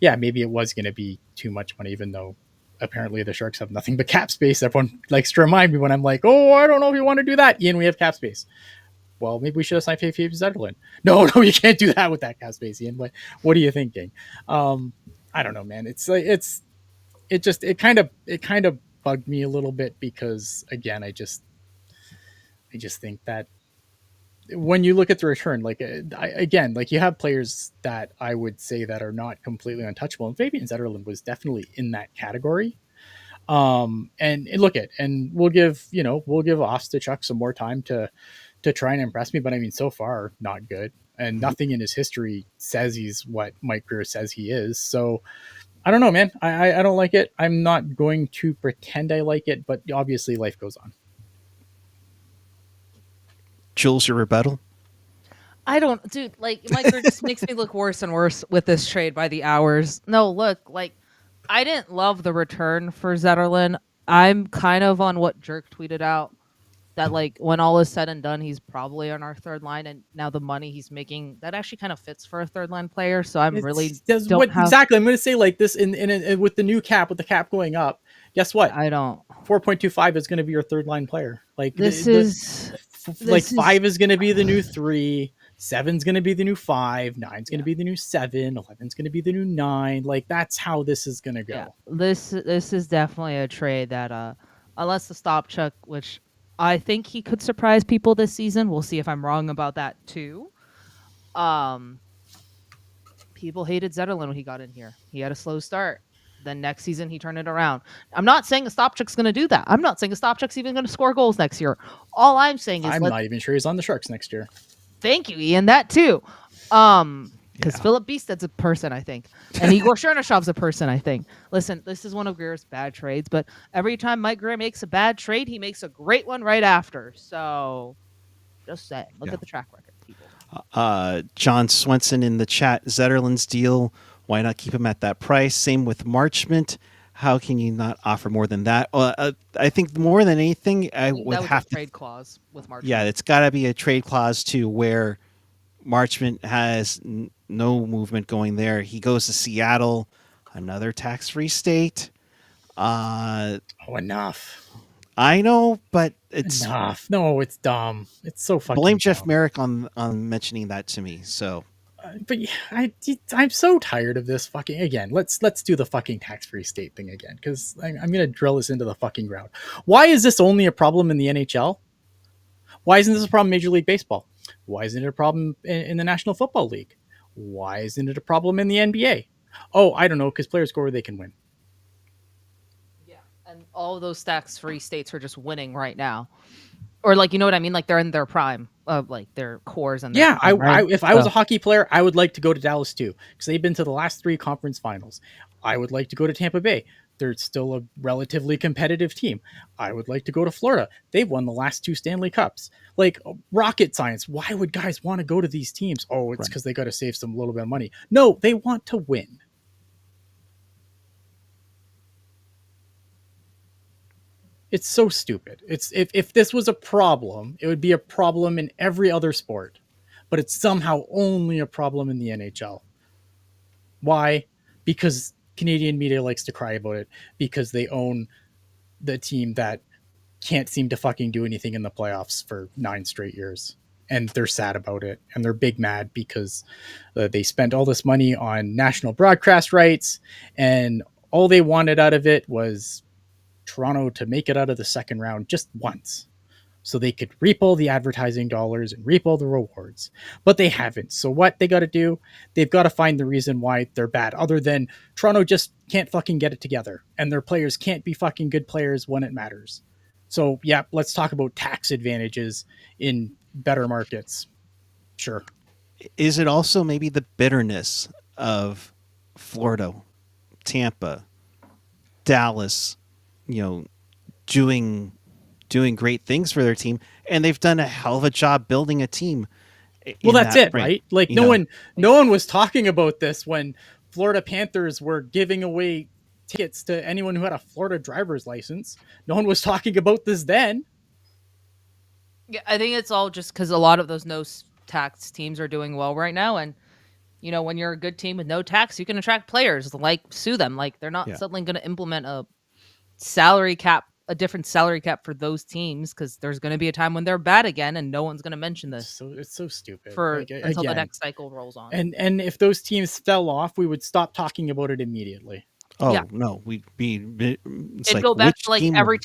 yeah, maybe it was going to be too much money, even though apparently the Sharks have nothing but cap space. Everyone likes to remind me when I'm like, oh, I don't know if you want to do that. Ian, we have cap space. Well, maybe we should have signed Fabian Zetterlund. No, you can't do that with that cap space, Ian. What are you thinking? I don't know, man. It kind of bugged me a little bit, because again, I just think that when you look at the return, you have players that I would say that are not completely untouchable, and Fabian Zetterlund was definitely in that category. And we'll give Ostachuk some more time to try and impress me, but I mean, so far not good, and nothing in his history says he's what Mike Grier says he is. So I don't know, man. I don't like it. I'm not going to pretend I like it, but obviously life goes on. Jules, your rebuttal? I don't, dude. Mike Grier just makes me look worse and worse with this trade by the hours. No, look, I didn't love the return for Zetterlund. I'm kind of on what Jerk tweeted out that like when all is said and done, he's probably on our third line, and now the money he's making that actually kind of fits for a third line player. So I'm really don't have. Exactly. I'm going to say like this in with the new cap, with the cap going up. Guess what? I don't. 4.25 is going to be your third line player. Like This the, is like is- 5 is going to be the new 3, 7's going to be the new 5, 9's going to be the new 7, 11's going to be the new 9. Like that's how this is going to go. Yeah, this is definitely a trade that unless the stop chuck, which I think he could surprise people this season. We'll see if I'm wrong about that too. People hated Zetterlund when he got in here. He had a slow start. Then next season he turned it around. I'm not saying a stop chuck's going to do that. I'm not saying a stop chuck's even going to score goals next year. All I'm saying is I'm not even sure he's on the Sharks next year. Thank you, Ian. That too. Because Philip Beasted's a person, I think. And Igor Chernyshov's a person, I think. Listen, this is one of Greer's bad trades, but every time Mike Greer makes a bad trade, he makes a great one right after. So just say, look at the track record, people. John Swenson in the chat, Zetterlund's deal, why not keep him at that price? Same with Marchment. How can you not offer more than that? I think more than anything, I would have to trade clause with Marchment. Yeah, it's got to be a trade clause too, where Marchment has no movement going there. He goes to Seattle, another tax-free state. Enough. I know, but it's enough. No, it's dumb. It's so fucking blame dumb. Jeff Merrick on mentioning that to me. So, but I'm so tired of this fucking again. Let's do the fucking tax-free state thing again, because I'm gonna drill this into the fucking ground. Why is this only a problem in the NHL? Why isn't this a problem in Major League Baseball? Why isn't it a problem in the National Football League? Why isn't it a problem in the NBA? Oh, I don't know, because players go where they can win. Yeah, and all of those tax-free states are just winning right now. Or like, you know what I mean? Like they're in their prime of like their cores. And yeah, prime, if I was a hockey player, I would like to go to Dallas too, because they've been to the last 3 conference finals. I would like to go to Tampa Bay. They're still a relatively competitive team. I would like to go to Florida. They've won the last 2 Stanley Cups. Like rocket science. Why would guys want to go to these teams? Oh, it's because they got to save some little bit of money. No, they want to win. It's so stupid. It's if this was a problem, it would be a problem in every other sport, but it's somehow only a problem in the NHL. Why? Because Canadian media likes to cry about it, because they own the team that can't seem to fucking do anything in the playoffs for 9 straight years. And they're sad about it. And they're big mad because they spent all this money on national broadcast rights, and all they wanted out of it was Toronto to make it out of the second round just once, so they could reap all the advertising dollars and reap all the rewards. But they haven't. So what they got to do, they've got to find the reason why they're bad, other than Toronto just can't fucking get it together, and their players can't be fucking good players when it matters. So yeah, let's talk about tax advantages in better markets. Sure. Is it also maybe the bitterness of Florida, Tampa, Dallas, doing great things for their team, and they've done a hell of a job building a team. Well, that's it, right? Like no one was talking about this when Florida Panthers were giving away tickets to anyone who had a Florida driver's license. No one was talking about this then. Yeah, I think it's all just because a lot of those no tax teams are doing well right now, and when you're a good team with no tax, you can attract players. Like sue them. Like they're not suddenly going to implement a different salary cap for those teams, because there's going to be a time when they're bad again, and no one's going to mention this. So it's so stupid until the next cycle rolls on. And if those teams fell off, we would stop talking about it immediately. Oh no, we'd be. It'd go back to like every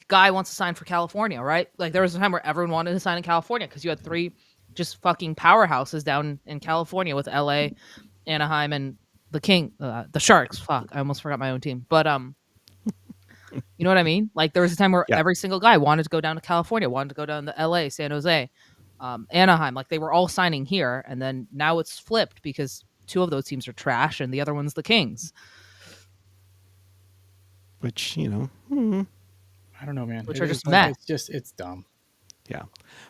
guy wants to sign for California, right? Like there was a time where everyone wanted to sign in California because you had 3 just fucking powerhouses down in California with LA, Anaheim, and the Sharks. Fuck, I almost forgot my own team, but you know what I mean? Like there was a time where every single guy wanted to go down to California, wanted to go down to LA, San Jose, Anaheim. Like they were all signing here, and then now it's flipped because 2 of those teams are trash and the other one's the Kings. Which, I don't know, man. Which are just meh. It's dumb. Yeah.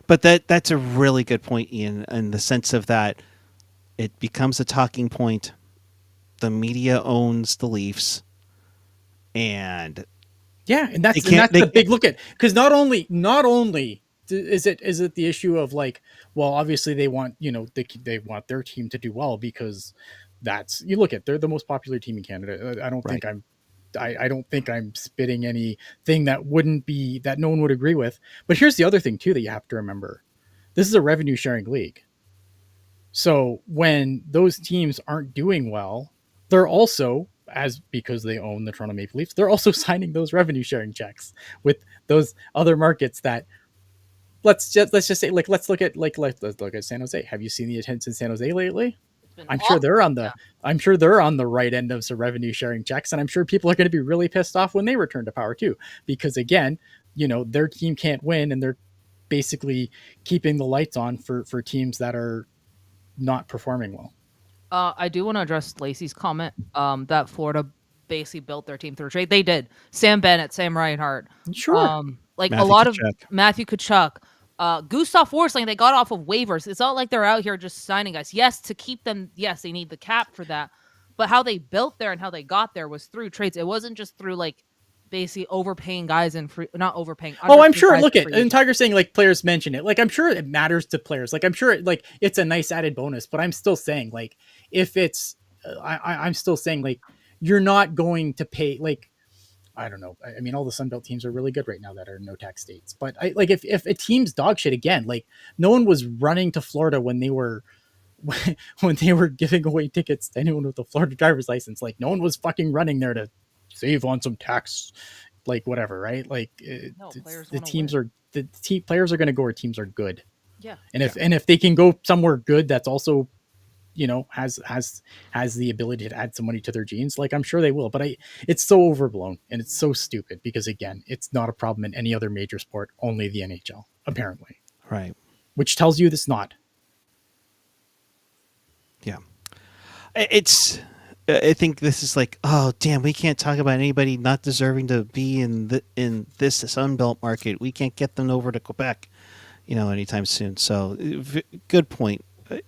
But that's a really good point, Ian, in the sense of that it becomes a talking point. The media owns the Leafs, and Yeah, and that's the big look at, because not only is it the issue of like, well, obviously they want, they want their team to do well because that's, you look at, they're the most popular team in Canada. I don't think I'm spitting anything that no one would agree with. But here's the other thing too that you have to remember: this is a revenue sharing league. So when those teams aren't doing well, they're also, because they own the Toronto Maple Leafs, they're also signing those revenue sharing checks with those other markets that let's just say, like, let's look at San Jose. Have you seen the attendance in San Jose lately? I'm sure they're on the right end of some revenue sharing checks, and I'm sure people are going to be really pissed off when they return to power too, because again, their team can't win, and they're basically keeping the lights on for teams that are not performing well. I do want to address Lacey's comment that Florida basically built their team through trade. They did. Sam Bennett, Sam Reinhart. Sure. Matthew Tkachuk. Gustav Forsling, they got off of waivers. It's not like they're out here just signing guys. Yes, to keep them, yes, they need the cap for that. But how they built there and how they got there was through trades. It wasn't just through like basically overpaying guys and not overpaying. Oh, I'm sure. Look at, and Tiger's saying like players mention it. Like, I'm sure it matters to players. Like, I'm sure it's a nice added bonus, but I'm still saying like, if it's, I'm still saying like, you're not going to pay, like, I don't know. I mean, all the Sunbelt teams are really good right now that are no tax states, but if a team's dog shit again, like no one was running to Florida when they were giving away tickets to anyone with a Florida driver's license. Like no one was fucking running there to save on some tax, like whatever, right? Like players are going to go where teams are good. Yeah. And if they can go somewhere good, that's also, has the ability to add some money to their jeans, like I'm sure they will. But it's so overblown and it's so stupid because again, it's not a problem in any other major sport, only the NHL apparently. Right. Which tells you it's not. Yeah. I think this is like, oh damn, we can't talk about anybody not deserving to be in this Sunbelt market. We can't get them over to Quebec, anytime soon. So good point,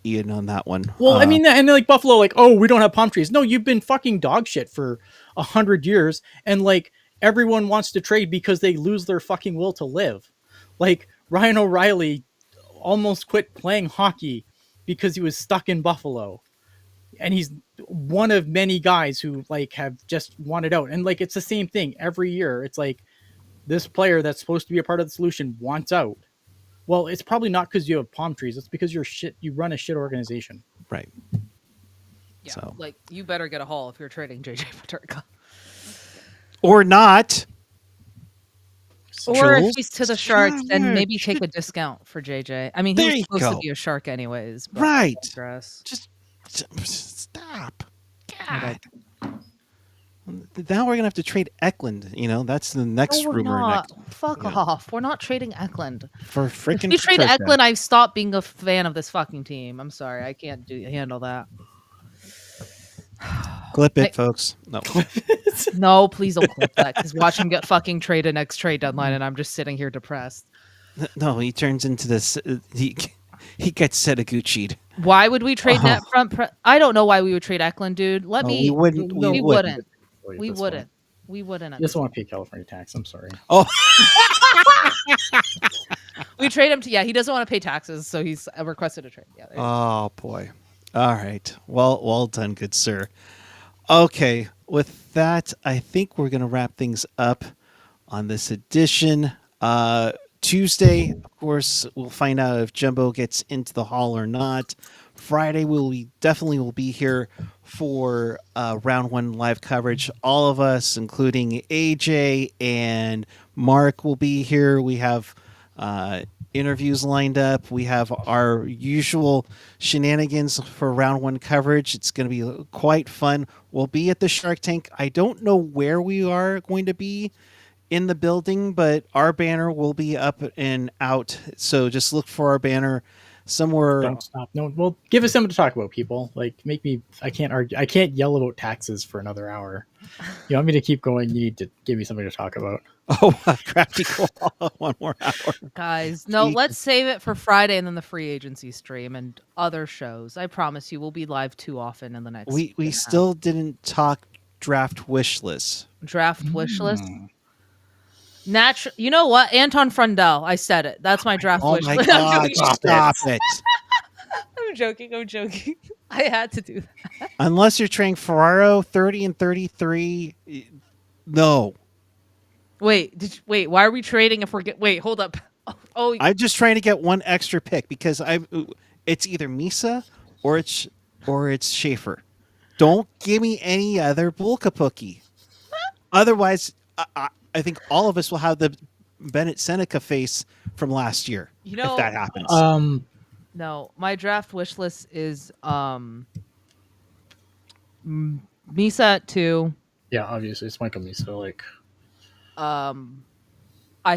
Ian, on that one. Well, I mean, and like Buffalo, like, oh, we don't have palm trees. No, you've been fucking dog shit for 100 years, and like everyone wants to trade because they lose their fucking will to live. Like Ryan O'Reilly almost quit playing hockey because he was stuck in Buffalo, and he's one of many guys who like have just wanted out. And like it's the same thing every year. It's like this player that's supposed to be a part of the solution wants out. Well, it's probably not because you have palm trees. It's because you run a shit organization. Right. Yeah. So. Like, you better get a haul if you're trading JJ Peterka. Or not. Or if he's to the Sharks, then maybe take a discount for JJ. I mean, he's supposed to be a Shark anyways. But right. Just stop. God. Now we're gonna have to trade Eklund. That's the next rumor. Fuck off. We're not trading Eklund for freaking. If you trade Eklund, I've stopped being a fan of this fucking team. I'm sorry, I can't handle that. Clip it, folks. No, no, please don't clip that. Because watch him get fucking traded next trade deadline, and I'm just sitting here depressed. No, he turns into this. He gets Setaguchi'd. Why would we trade net front? I don't know why we would trade Eklund, dude. We wouldn't. We wouldn't. We wouldn't. You just want to pay California tax. I'm sorry. Oh. We trade him to. Yeah, he doesn't want to pay taxes, so he's requested a trade. Yeah. Oh boy. All right. Well done, good sir. Okay. With that, I think we're gonna wrap things up on this edition. Tuesday, of course, we'll find out if Jumbo gets into the hall or not. Friday, we definitely will be here for round one live coverage. All of us, including AJ and Mark, will be here. We have interviews lined up. We have our usual shenanigans for round one coverage. It's going to be quite fun. We'll be at the Shark Tank. I don't know where we are going to be in the building, but our banner will be up and out. So just look for our banner somewhere. Don't stop. No, well, give us something to talk about, people. Like, make me. I can't argue. I can't yell about taxes for another hour. You want me to keep going? You need to give me something to talk about. Oh, crafty cool. 1 more hour, guys. No, let's save it for Friday and then the free agency stream and other shows. I promise you, we'll be live too often in the next. We still didn't talk draft wish list. Draft wish list. You know what? Anton Frondell. I said it. That's my draft Oh wish. my list. I'm God! joking. Stop it! I'm joking. I had to do that. Unless you're trading Ferraro 30 and 33, no. Wait, why are we trading if we're wait, hold up. Oh, I'm just trying to get one extra pick because it's either Misa or it's Schaefer. Don't give me any other Bulkapookie. Otherwise, I think all of us will have the Bennett Seneca face from last year. You know, if that happens. No, my draft wish list is Misa at 2. Yeah, obviously it's Michael Misa. Like, I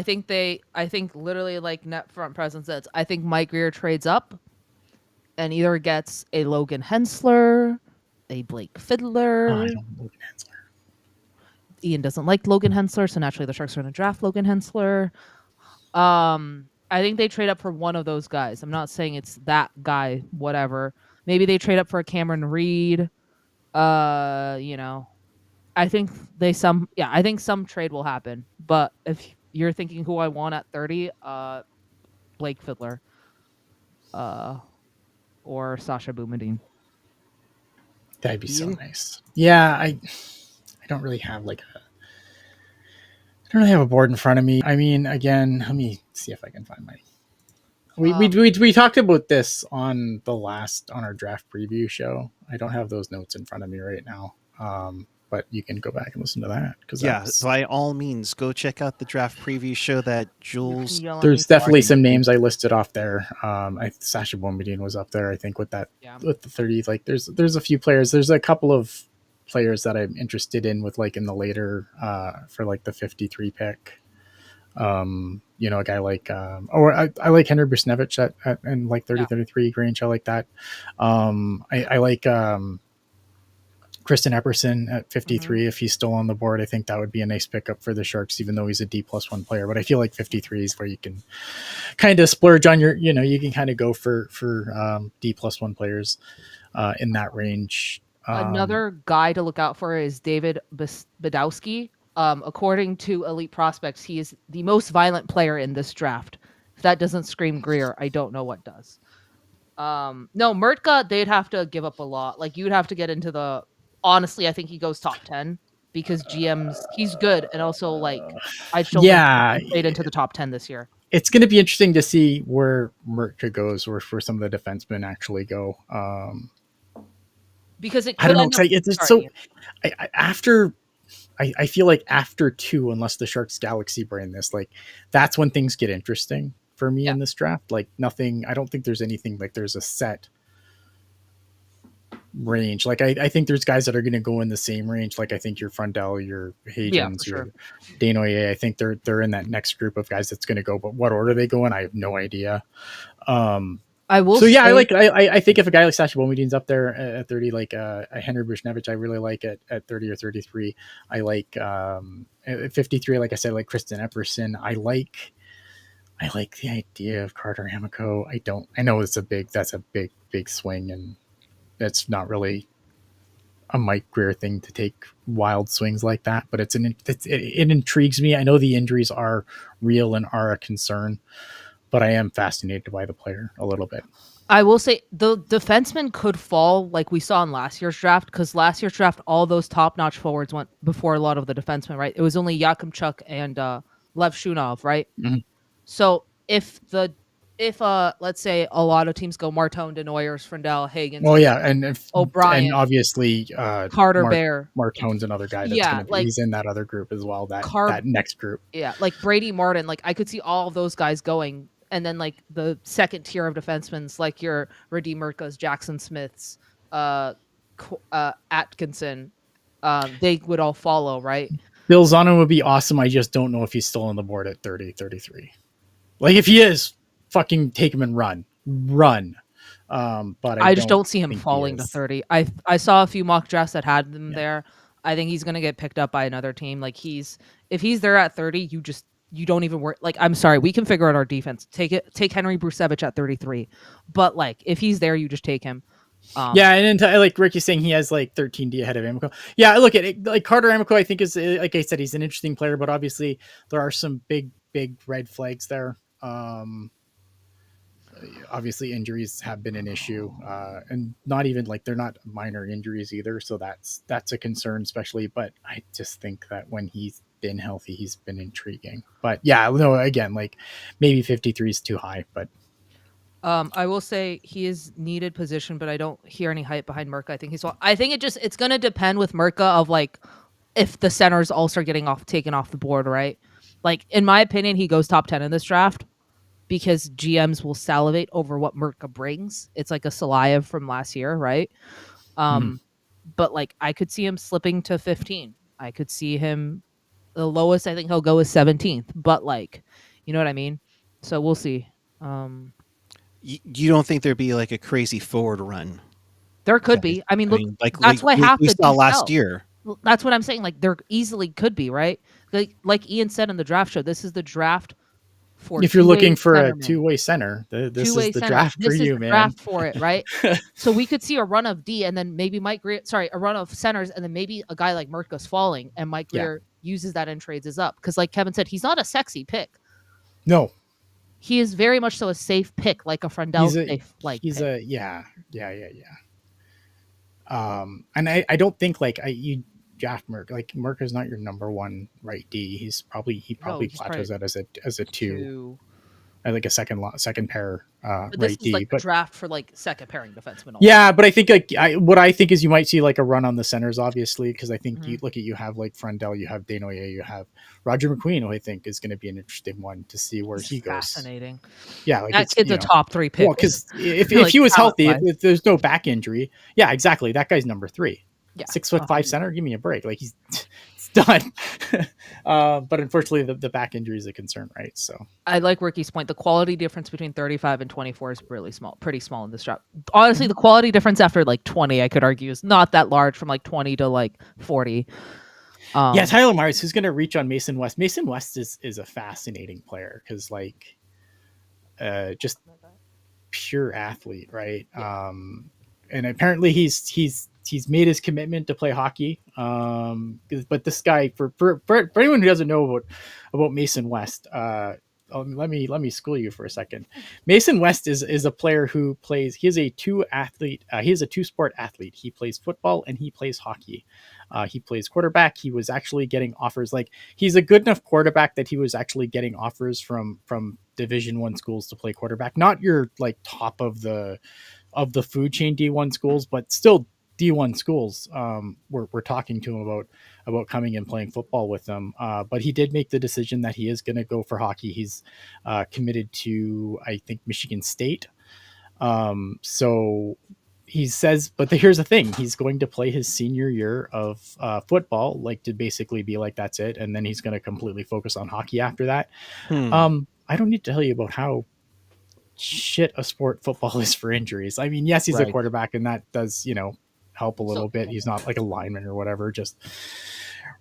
think literally like net front presence. I think Mike Greer trades up and either gets a Logan Hensler, a Blake Fiddler. I don't Logan Hensler. Ian doesn't like Logan Hensler, so naturally the Sharks are going to draft Logan Hensler. I think they trade up for one of those guys. I'm not saying it's that guy, whatever. Maybe they trade up for a Cameron Reed. I think I think some trade will happen. But if you're thinking who I want at 30, Blake Fiddler. Or Sasha Boumediene. That'd be so nice. Yeah, I don't really have a board in front of me. I mean, again, let me see if I can find my. We talked about this on our draft preview show. I don't have those notes in front of me right now, but you can go back and listen to that by all means, go check out the draft preview show that Jules. There's definitely some names I listed off there. Sasha Boumediene was up there, I think, with that with the 30. Like, there's a few players. There's a couple of players that I'm interested in with like in the later for like the 53 pick. A guy like I like Henry Buchnevich at and like 33 range. I like that. I like Kristen Epperson at 53. Mm-hmm. If he's still on the board, I think that would be a nice pickup for the Sharks, even though he's a D+1 player. But I feel like 53 is where you can kind of splurge on your, you can kind of go for D+1 players in that range. Another guy to look out for is David Badowski. According to Elite Prospects, he is the most violent player in this draft. If that doesn't scream Greer, I don't know what does. No, Murtka, they'd have to give up a lot. Like, you'd have to get into the... Honestly, I think he goes top 10 because he's good. And also, like, I still think he stayed into the top 10 this year. It's going to be interesting to see where Murtka goes or where some of the defensemen actually go. Because I don't know. I feel like after 2, unless the Sharks Galaxy brain this, like, that's when things get interesting for me in this draft. Like, nothing, I don't think there's anything like there's a set range. Like, I think there's guys that are going to go in the same range. Like, I think your Frondell, your Hagens, your Desnoyers, I think they're in that next group of guys that's going to go, but what order they go in, I have no idea. I will. So yeah, I think if a guy like Sasha Boumediene's up there at 30, like a Henry Buchnevich, I really like it at 30 or 33. I like at 53, like I said, like Kristen Epperson. I like the idea of Carter Amico. I know that's a big swing, and that's not really a Mike Greer thing to take wild swings like that, but it intrigues me. I know the injuries are real and are a concern, but I am fascinated by the player a little bit. I will say the defenseman could fall like we saw in last year's draft, because last year's draft, all those top-notch forwards went before a lot of the defensemen, right? It was only Yakimchuk and Lev Shunov, right? Mm-hmm. So if let's say a lot of teams go Marchand, Desnoyers, Frondell, Hagens. Well, yeah, and O'Brien, and obviously Carter Bear. Marchand's another guy that's he's in that other group as well. That next group. Yeah, like Brady Martin. Like, I could see all of those guys going. And then, like, the second tier of defensemen, like your Radim Murtkas, Jackson Smiths, Atkinson, they would all follow, right? Bill Zano would be awesome. I just don't know if he's still on the board at 30, 33. Like, if he is, fucking take him and run. But I just don't see him falling to 30. I saw a few mock drafts that had him there. I think he's going to get picked up by another team. Like, if he's there at 30, you don't even worry. Like, I'm sorry, we can figure out our defense. Take Henry Brusevich at 33. But, like, if he's there, you just take him. Yeah, and then like Ricky's saying, he has like 13D ahead of Amico. Yeah, look at it. Like Carter Amico, I think is, like I said, he's an interesting player, but obviously there are some big red flags there. Obviously injuries have been an issue, and not even like they're not minor injuries either. So that's a concern, especially. But I just think that when he's been healthy, he's been intriguing. But yeah, no, again, like maybe 53 is too high, but. I will say he is needed position, but I don't hear any hype behind Merca. I think I think it's gonna depend with Merca of like if the centers all start getting taken off the board, right? Like in my opinion, he goes top 10 in this draft because GMs will salivate over what Merca brings. It's like a Salayev from last year, right? But like I could see him slipping to 15. I could see him the lowest I think he'll go is 17th, but like, you know what I mean? So we'll see. You don't think there'd be like a crazy forward run? There could be. I mean, look, like that's what half we the saw teams last sell. year. That's what I'm saying. Like there easily could be, right? Like Ian said in the draft show, this is the draft for. If you're looking for a two-way center, this is the draft for you, man. Draft for it, right? So we could see a run of D, and then maybe a run of centers, and then maybe a guy like Merca's falling, and Mike Greer uses that and trades us up because, like Kevin said, he's not a sexy pick. No. He is very much so a safe pick, like a Frondell safe. Like he's pick. And I don't think like you draft Merc. Like Merc is not your number one right D. He probably plateaus out as a two. Like a second pair but this right is D. Like but draft for like second pairing defenseman. Yeah, but I think like what I think is you might see like a run on the centers, obviously, because I think you have like Frondell, you have Desnoyers, you have Roger McQueen, who I think is going to be an interesting one to see where he goes. Fascinating. Yeah, like that kid's a top 3 pick. Well, because if he was healthy, if there's no back injury, yeah, exactly. That guy's number 3. Yeah, 6'5" center. Give me a break. Like it's done. But unfortunately, the back injury is a concern, right? So I like Ricky's point. The quality difference between 35 and 24 is really small, pretty small in this draft. Honestly, the quality difference after like 20, I could argue, is not that large from like 20 to like 40. Tyler Myers, who's going to reach on Mason West. Mason West is a fascinating player because like just pure athlete, right? Yeah. And apparently he's made his commitment to play hockey. But this guy, for anyone who doesn't know about Mason West, let me school you for a second. Mason West is a player who plays. He is a two-sport athlete. He plays football and he plays hockey. He plays quarterback. He was actually getting offers. Like he's a good enough quarterback that he was actually getting offers from Division I schools to play quarterback. Not your like top of the food chain D1 schools, but still D1 schools. We're talking to him about coming and playing football with them. But he did make the decision that he is going to go for hockey. He's committed to, I think, Michigan State. So he says, but here's the thing. He's going to play his senior year of football, like to basically be like, that's it. And then he's going to completely focus on hockey after that. I don't need to tell you about how shit a sport football is for injuries. I mean, yes, he's a quarterback and that does, help a little bit. He's not like a lineman or whatever, just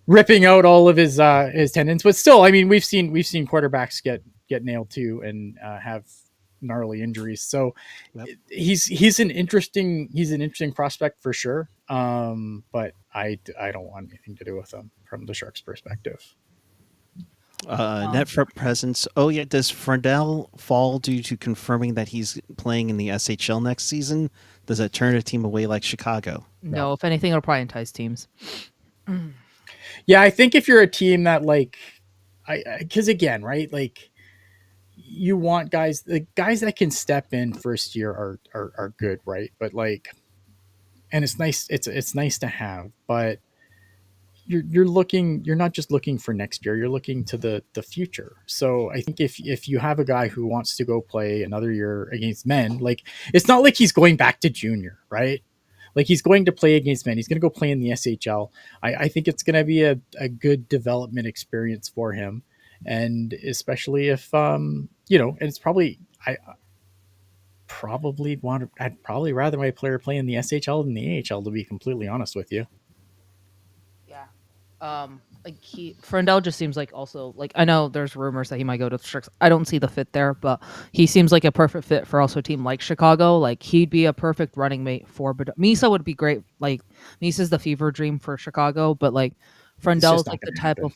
ripping out all of his tendons. But still, I mean, we've seen quarterbacks get nailed too and have gnarly injuries. So he's an interesting prospect for sure. But I don't want anything to do with him from the Sharks' perspective. Net front presence. Oh yeah, does Frondell fall due to confirming that he's playing in the SHL next season? Does it turn a team away like Chicago? No, if anything, it'll probably entice teams. Yeah, I think if you're a team that like, because again, right, like you want the guys that can step in first year are good, right? But like, and it's nice. It's nice to have, but you're not just looking for next year, you're looking to the future. So I think if you have a guy who wants to go play another year against men, like it's not like he's going back to junior, right? Like he's going to play against men. He's going to go play in the SHL. I think it's going to be a good development experience for him. And especially if, and it's probably, I'd probably rather my player play in the SHL than the AHL, to be completely honest with you. Yeah. like Frondell just seems like also like I know there's rumors that he might go to the Sharks. I don't see the fit there, but he seems like a perfect fit for also a team like Chicago. Like he'd be a perfect running mate for. But Misa would be great. Like Misa's the fever dream for Chicago, but like Frondell's like the type of.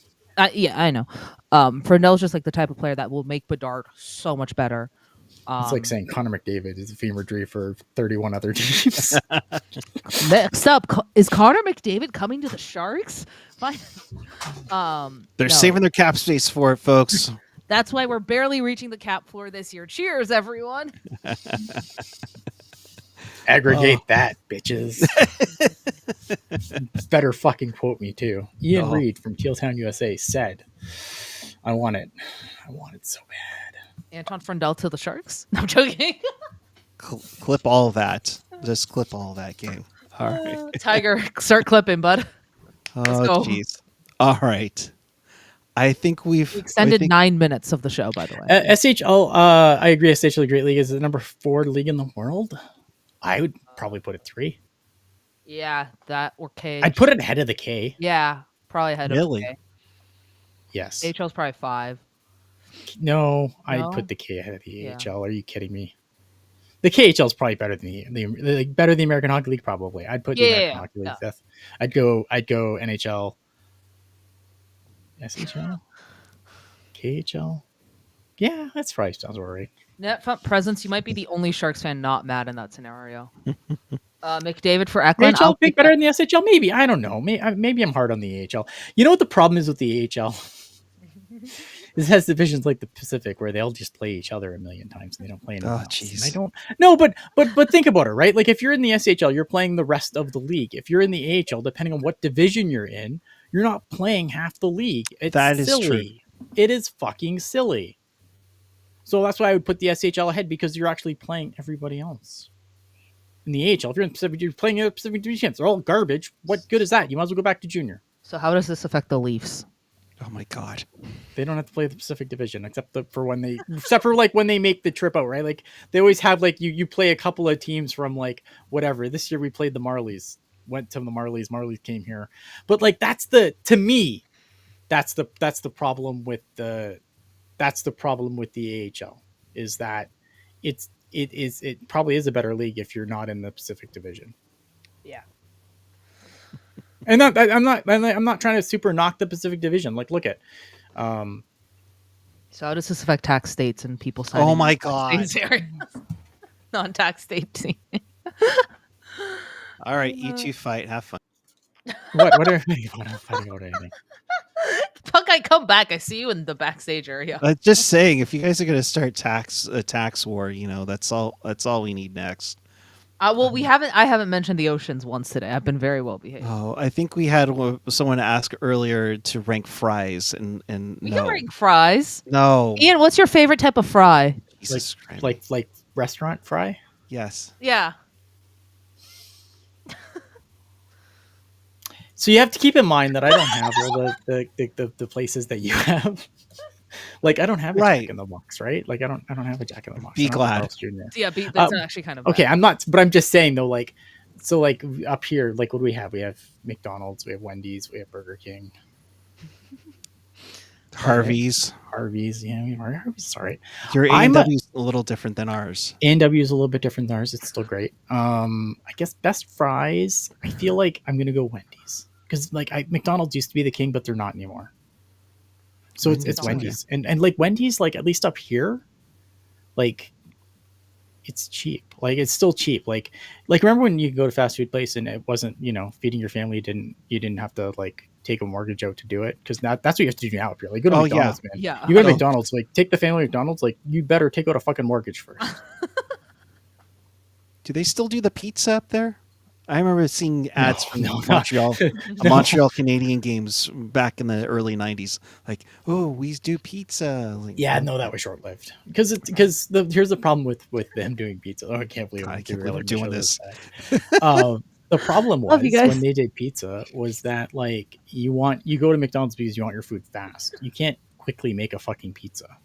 Yeah, I know. Frondell's just like the type of player that will make Bedard so much better. It's like saying Connor McDavid is a fever dream for 31 other teams. Next up, is Connor McDavid coming to the Sharks? Fine. They're saving their cap space for it, folks. That's why we're barely reaching the cap floor this year. Cheers, everyone. Aggregate that, bitches. Better fucking quote me too. Ian Reed from Teal USA said, I want it so bad. Anton Frondell to the Sharks? No, I'm joking. Clip all of that. Just clip all of that game. All right. Tiger, start clipping, bud. Oh, jeez. All right. I think we extended 9 minutes of the show, by the way. SHL, I agree. SHL Great League is the number 4 league in the world. I would probably put it 3. Yeah, that or K. I'd put it ahead of the K. Yeah, probably ahead of the K. Yes. AHL's probably 5. No, I'd put the K ahead of the AHL. Are you kidding me? The KHL is probably better than the American Hockey League. Probably, I'd put the American Hockey League fifth. I'd go NHL, SHL, KHL. Yeah, that's probably sounds right. Net front presence. You might be the only Sharks fan not mad in that scenario. McDavid for Eklund. AHL pick better than the SHL? Maybe. I don't know. Maybe I'm hard on the AHL. You know what the problem is with the AHL? This has divisions like the Pacific where they'll just play each other a million times and they don't play anyone else. Jeez. I don't. No, but think about it, right? Like if you're in the SHL, you're playing the rest of the league. If you're in the AHL, depending on what division you're in, you're not playing half the league. That is silly. True. It is fucking silly. So that's why I would put the SHL ahead because you're actually playing everybody else. In the AHL, if you're in Pacific, you're playing a Pacific division. They're all garbage. What good is that? You might as well go back to junior. So how does this affect the Leafs? Oh my God! They don't have to play the Pacific Division except for when they make the trip out, right? Like they always have like you play a couple of teams from like whatever. This year we played the Marlies. Went to the Marlies. Marlies came here, but like that's the problem with the AHL is that it probably is a better league if you're not in the Pacific Division. Yeah. And I'm not trying to super knock the Pacific Division. Like, look at. So how does this affect tax states and people signing? Oh my God! Non-tax state team. All right, you two fight. Have fun. What are you fighting about anything? Puckguy, come back. I see you in the backstage area. Just saying, if you guys are going to start a tax war, that's all we need next. Well, I haven't mentioned the oceans once today. I've been very well behaved. Oh, I think we had someone ask earlier to rank fries, and we can rank fries. No, Ian, what's your favorite type of fry? Like restaurant fry? Yes. Yeah. So you have to keep in mind that I don't have all the places that you have. Like I don't have a Jack in the Box, right? Like I don't have a Jack in the Box. Be glad. Yeah, that's actually kind of bad. Okay. I'm not, but I'm just saying though. Like, so like up here, like what do we have? We have McDonald's, we have Wendy's, we have Burger King, Harvey's. Yeah, we have Harvey's. It's all right. Your A&W's a little different than ours. A&W is a little bit different than ours. It's still great. I guess best fries. I feel like I'm gonna go Wendy's because like McDonald's used to be the king, but they're not anymore. So it's Wendy's and like Wendy's, like at least up here, like it's cheap. Like it's still cheap. Like remember when you go to fast food place and it wasn't, feeding your family, you didn't have to like take a mortgage out to do it because that's what you have to do now up here. Like go to McDonald's, man. Yeah. You go to McDonald's, like take the family to McDonald's, like you better take out a fucking mortgage first. Do they still do the pizza up there? I remember seeing ads from Montreal Canadian games back in the early 90s. Like, oh, we do pizza. Like, no, that was short lived. Because here's the problem with them doing pizza. Oh, I can't believe we're doing this. The problem was when they did pizza was that like you go to McDonald's because you want your food fast. You can't quickly make a fucking pizza.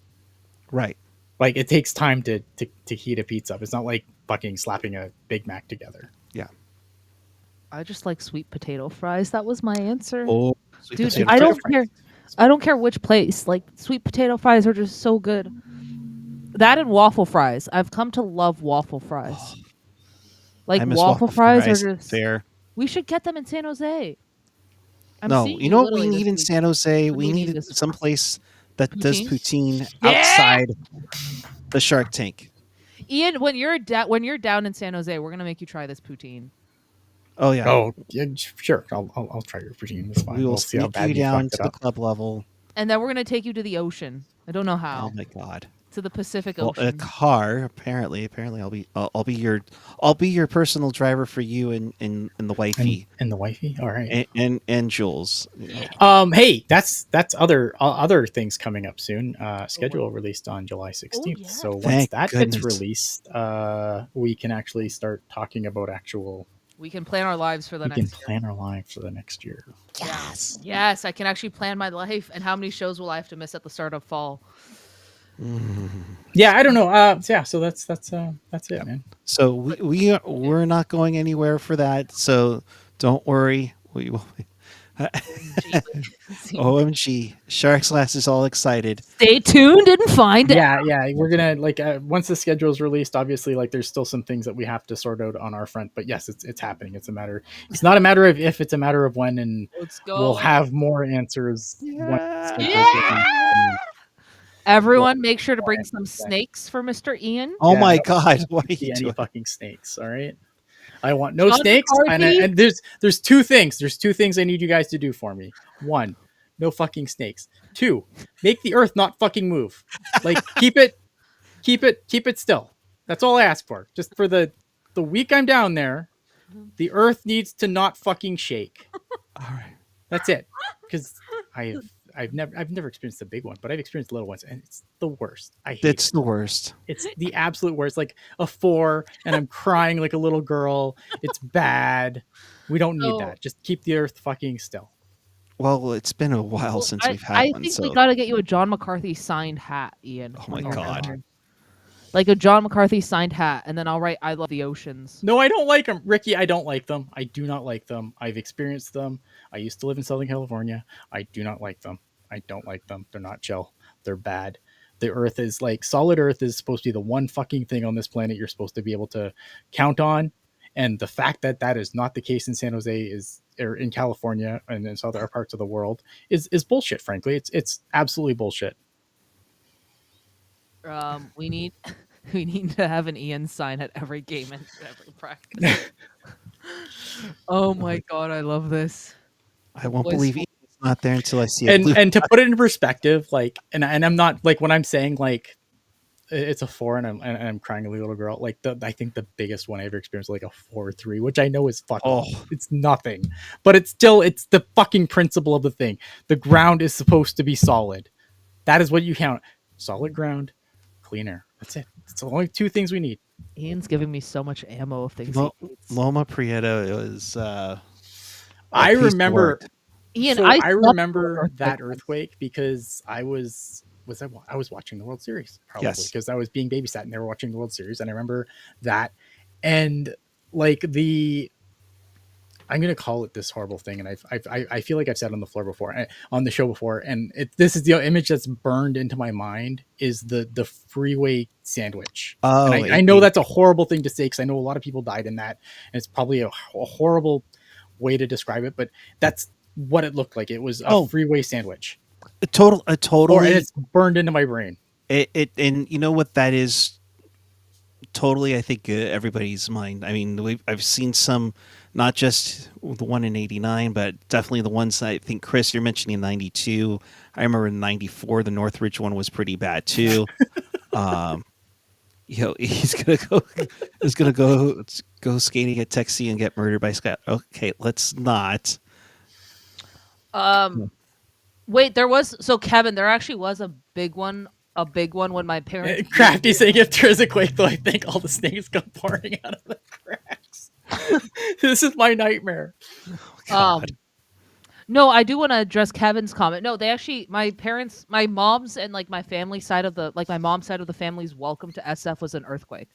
Right. Like it takes time to heat a pizza up. It's not like fucking slapping a Big Mac together. Yeah. I just like sweet potato fries. That was my answer. Oh, Dude, potato I don't fries. care. I don't care which place. Like sweet potato fries are just so good. That and waffle fries. I've come to love waffle fries. Like I miss waffle fries are just. there. We should get them in San Jose. I'm No, seeing you know what we literally need this in week. San Jose? What do We we need need this- some place that does poutine Yeah! outside the Shark Tank. Ian, when you're down in San Jose, we're gonna make you try this poutine. Oh yeah. Oh, yeah, sure. I'll try your poutine. That's fine. We will We'll see how sneak bad you you down fucked to it the up. club level. And then we're gonna take you to the ocean. I don't know how. Oh my god. To the Pacific Well, a Ocean. car. Apparently, I'll be your personal driver for you and the wifey And the wifey. All right. and Jules. Hey, that's other things coming up soon. Schedule released on July 16th. yeah. So once Thank that goodness. gets released, we can actually start talking about actual. We can plan our lives for the We can next year. plan our life for the next year. Yes. Yes, I can actually plan my life and how many shows will I have to miss at the start of fall. Yeah, I don't know. Yeah, so that's it, man. So we're not going anywhere for that. So don't worry. We will. OMG, Sharks Last is all excited. Stay tuned and find out. Yeah, we're gonna once the schedule is released. Obviously, there's still some things that we have to sort out on our front. But yes, it's happening. It's not a matter of if, it's a matter of when, and Let's go. we'll have more answers. Yeah. Everyone, make sure to bring some snakes for Mr. Ian. Oh Yeah, my no, God! What are See you any doing? fucking snakes? All right. I want no John snakes, McCarthy? and there's two things. There's two things I need you guys to do for me. One, no fucking snakes. Two, make the earth not fucking move. Keep it still. That's all I ask for. Just for the week I'm down there, the earth needs to not fucking shake. All right. That's it. Because I've never experienced the big one, but I've experienced little ones, and it's the worst. I hate It's it. the worst. It's the absolute worst. Like a 4, and I'm crying like a little girl. It's bad. We don't need that. Just keep the earth fucking still. Well, it's been a while since we've had I one. think So we got to get you a John McCarthy signed hat, Ian. Oh my when you're down God. there. Like a John McCarthy signed hat, and then I'll write "I love the oceans." No, I don't like them, Ricky. I don't like them. I do not like them. I've experienced them. I used to live in Southern California. I do not like them. I don't like them. They're not chill. They're bad. The earth is solid earth is supposed to be the one fucking thing on this planet you're supposed to be able to count on. And the fact that that is not the case in San Jose or in California and in other parts of the world is bullshit. Frankly, it's absolutely bullshit. We need to have an Ian sign at every game and every practice. Oh my God, I love this. I won't Boys- believe it's not there until I see it. And to put it in perspective, and I'm not when I'm saying it's a 4 and I'm crying like a little girl. I think the biggest one I ever experienced was a 4 or 3, which I know is fucking it's nothing, but it's the fucking principle of the thing. The ground is supposed to be solid. That is what you count. Solid ground, clean air. That's it. It's the only two things we need. Ian's giving me so much ammo of things. Loma Prieta is. I remember. Ian, So I I slept remember through that earthquake. earthquake because I was watching the World Series probably Yes. because I was being babysat and they were watching the World Series, and I remember that, and I'm gonna call it this horrible thing, and I feel like I've said it on the floor before, on the show before, and this is the image that's burned into my mind is the freeway sandwich. Oh, and I know that's a horrible thing to say because I know a lot of people died in that, and it's probably a horrible way to describe it, but that's what it looked like. It was a freeway sandwich. Totally. And it's burned into my brain. And you know what that is? Totally, I think everybody's mind. I mean, I've seen some, not just the one in '89, but definitely the ones that I think Chris, you're mentioning in '92. I remember in '94, the Northridge one was pretty bad too. He's gonna go skating at Texas and get murdered by Scott. Okay, let's not. Wait, Kevin, there actually was a big one when my parents. Crafty saying if there's a quake, though, I think all the snakes come pouring out of the cracks. This is my nightmare. No, I do want to address Kevin's comment. No, they actually, my mom's and my family side of my mom's side of the family's welcome to SF was an earthquake.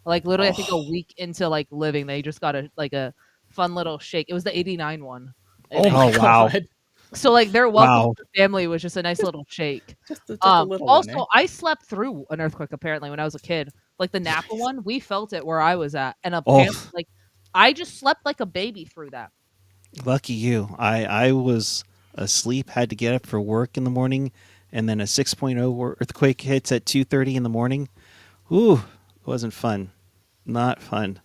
Literally, I think a week into living, they just got a fun little shake. It was the '89 one. Oh my God. So like their welcome Wow. to the family was just a nice little shake. Just a little one, Also, eh? I slept through an earthquake apparently when I was a kid. Like the Napa one, we felt it where I was at, and apparently, Oh, like I just slept like a baby through that. lucky you. I was asleep, had to get up for work in the morning, and then a 6.0 earthquake hits at 2:30 in the morning. Ooh, it wasn't fun. Not fun.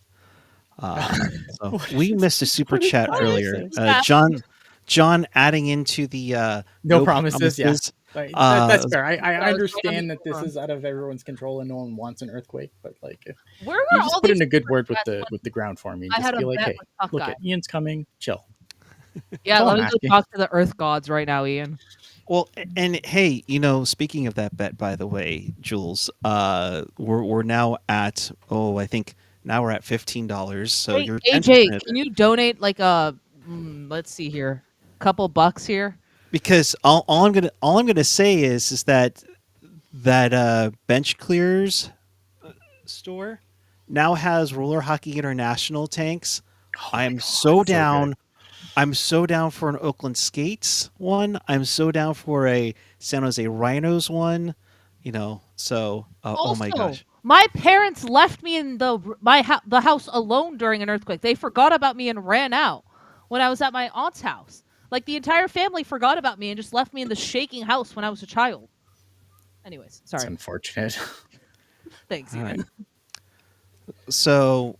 So we missed a super chat What earlier. is it? John adding into the No promises, yeah. Like, that's fair. I That was understand right that this is out of everyone's control and no one wants an earthquake, but like if Where were you just all put these in a good super word with chats the ground for me. I Just had be a like, bet hey, with look Puckguy. at Ian's coming, chill. Yeah, all let I'm me go asking. talk to the Earth gods right now, Ian. Well, and hey, speaking of that bet, by the way, Jules, we're now at I think now we're at $15. So Hey, you're AJ, 10%. can you donate like a let's see here, couple bucks here? Because all I'm gonna say is that Bench Clears store now has Roller Hockey International tanks. Oh I my am God, so that's so down. good. I'm so down for an Oakland Skates one. I'm so down for a San Jose Rhinos one. So oh my Also, gosh. my parents left me in the house alone during an earthquake. They forgot about me and ran out when I was at my aunt's house. Like the entire family forgot about me and just left me in the shaking house when I was a child. Anyways, It's sorry. unfortunate. Thanks, All Ian. right. So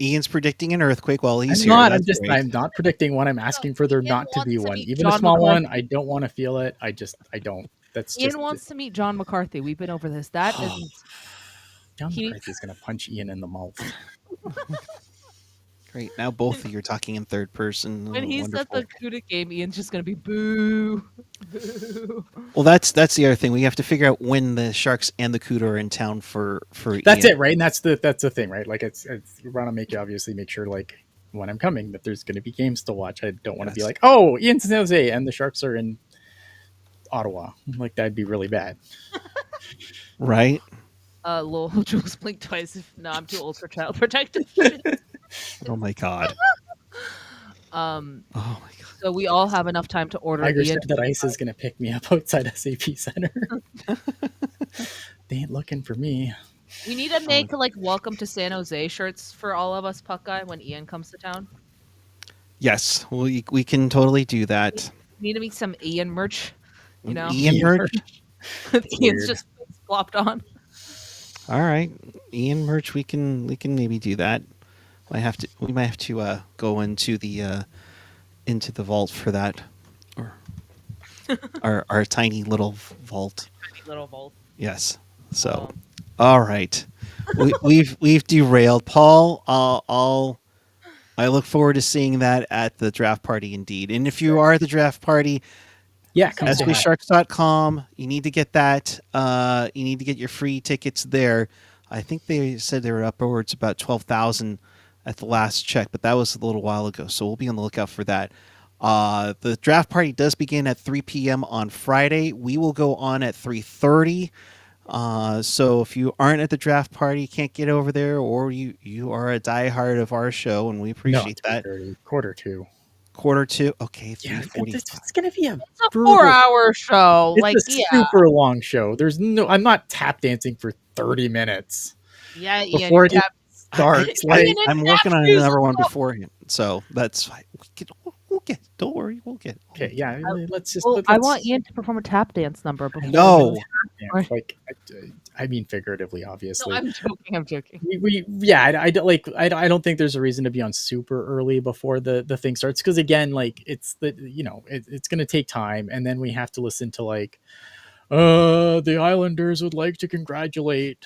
Ian's predicting an earthquake while he's I'm here. not. That's great. I'm not predicting one. I'm asking for there Ian not to be wants to one. meet Even a John small one, McCarthy. I don't want to feel it. I don't. That's just Ian wants to meet John McCarthy. We've been over this. That is John he- McCarthy's gonna punch Ian in the mouth. Great. Now both of you are talking in third person. when he's at Wonderful. the CUDA game, Ian's just gonna be boo. Boo. Well, that's the other thing. We have to figure out when the Sharks and the Cuda are in town for That's Ian. it, right? And that's the thing, right? Like it's we want to make sure like when I'm coming that there's going to be games to watch. I don't want to be Yes. like, oh, Ian's in San Jose and the Sharks are in Ottawa. Like that'd be really bad. Right? Lol, Jules blinked twice. No, I'm too old for child protective shit. Oh my god. Um, Oh my god. so we all have enough time to order Tiger Ian. said that Ice is going to pick me up outside SAP Center. They ain't looking for me. We need to make like welcome to San Jose shirts for all of us, Puckguy, when Ian comes to town. Yes, we can totally do that. We need to make some Ian merch. You know, Ian merch. Ian's weird. just flopped on. All right, Ian merch. We can maybe do that. We might have to go into the vault for that, or our tiny little vault. Tiny little vault. Yes. So, all right, we've derailed. Paul, I look forward to seeing that at the draft party. Indeed, and if you are at the draft party, Yeah, come say hi. SBSharks.com. You need to get that. You need to get your free tickets there. I think they said they were upwards about 12,000 at the last check, but that was a little while ago. So we'll be on the lookout for that. The draft party does begin at 3 p.m. on Friday. We will go on at 3:30. So if you aren't at the draft party, can't get over there, or you are a diehard of our show, and we appreciate that. 3:30, Quarter to okay, Yeah, 3:40. it's gonna be a It's a brutal- 4-hour show. It's a super long show. I'm not tap dancing for 30 minutes Yeah, Ian. before you it starts. Like, I'm working on another one beforehand, so that's fine. We'll get. Don't worry, we'll get. okay, yeah, let's just. Well, let's, I want Ian to perform a tap dance number before. No. yeah, like, I mean, figuratively, obviously. No, I'm joking. I'm joking. I don't think there's a reason to be on super early before the thing starts, because again, like it's it's going to take time, and then we have to listen to like the Islanders would like to congratulate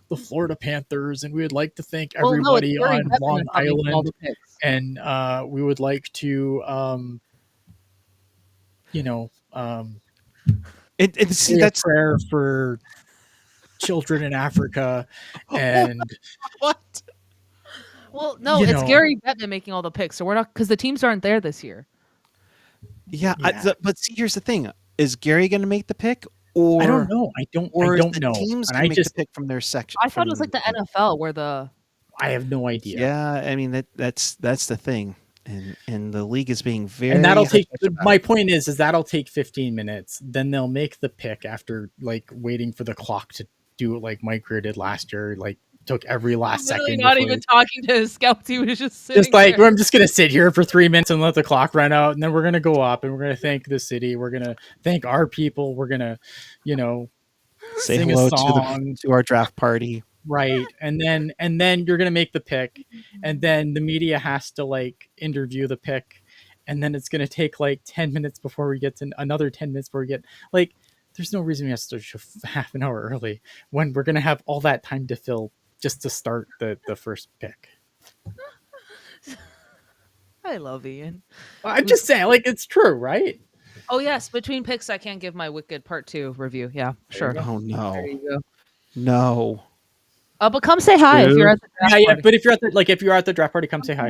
the Florida Panthers, and we would like to thank everybody on Long Island, and we would like to See, that's prayer for children in Africa, and what? Well, no, it's Gary Bettman making all the picks, so we're not, because the teams aren't there this year. Yeah. But see, here's the thing: is Gary going to make the pick, or I don't know. I don't know. Teams and can make the pick from their section. I thought it was like the NFL where the. I have no idea. Yeah, I mean that's the thing. and the league is being very. And that'll take. hush-hush about My it. point is that'll take 15 minutes. Then they'll make the pick after like waiting for the clock to do it, like Mike Greer did last year. Like took every last Literally second. not before even talking to his scouts. He was just sitting just like there. I'm just gonna sit here for 3 minutes and let the clock run out, and then we're gonna go up and we're gonna thank the city. We're gonna thank our people. We're gonna, Say sing hello a song. to our draft party. Right. And then you're going to make the pick, and then the media has to like interview the pick, and then it's going to take like 10 minutes before we get to another 10 minutes before we get like, there's no reason we have to start half an hour early when we're going to have all that time to fill just to start the first pick. I love Ian. I'm just saying, like, it's true, right? Oh yes, between picks, I can give my Wicked Part 2 review. Yeah, sure. Oh no, There you go. no. But come say hi if you're at the draft Yeah. party. But if you're at the draft party, come say hi.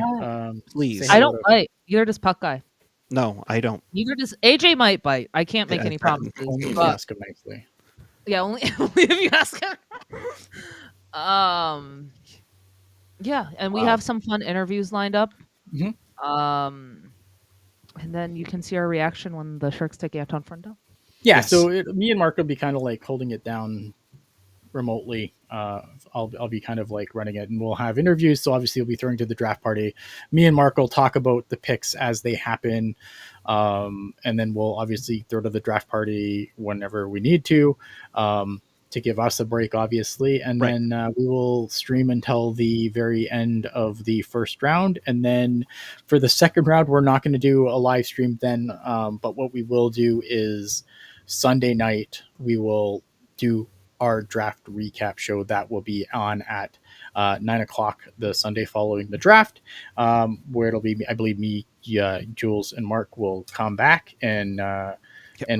Please. say I hello don't to- bite. Neither does Puckguy. No, I don't. Neither does AJ. Might bite. I can't make Yeah, any that- promises. Only if you But ask him nicely. yeah, only if you ask him. Yeah, and we Wow. have some fun interviews lined up. Mhm. And then you can see our reaction when the Sharks take Anton Frondell. Yeah, Yes. so me and Mark will be kind of like holding it down remotely. I'll be kind of like running it, and we'll have interviews. So obviously, we'll be throwing to the draft party. Me and Mark will talk about the picks as they happen, and then we'll obviously throw to the draft party whenever we need to give us a break, obviously, and Right. then we will stream until the very end of the first round, and then for the second round, we're not going to do a live stream then. But what we will do is Sunday night we will do our draft recap show that will be on at 9:00 the Sunday following the draft, where it'll be, I believe, me, Jules, and Mark will come back and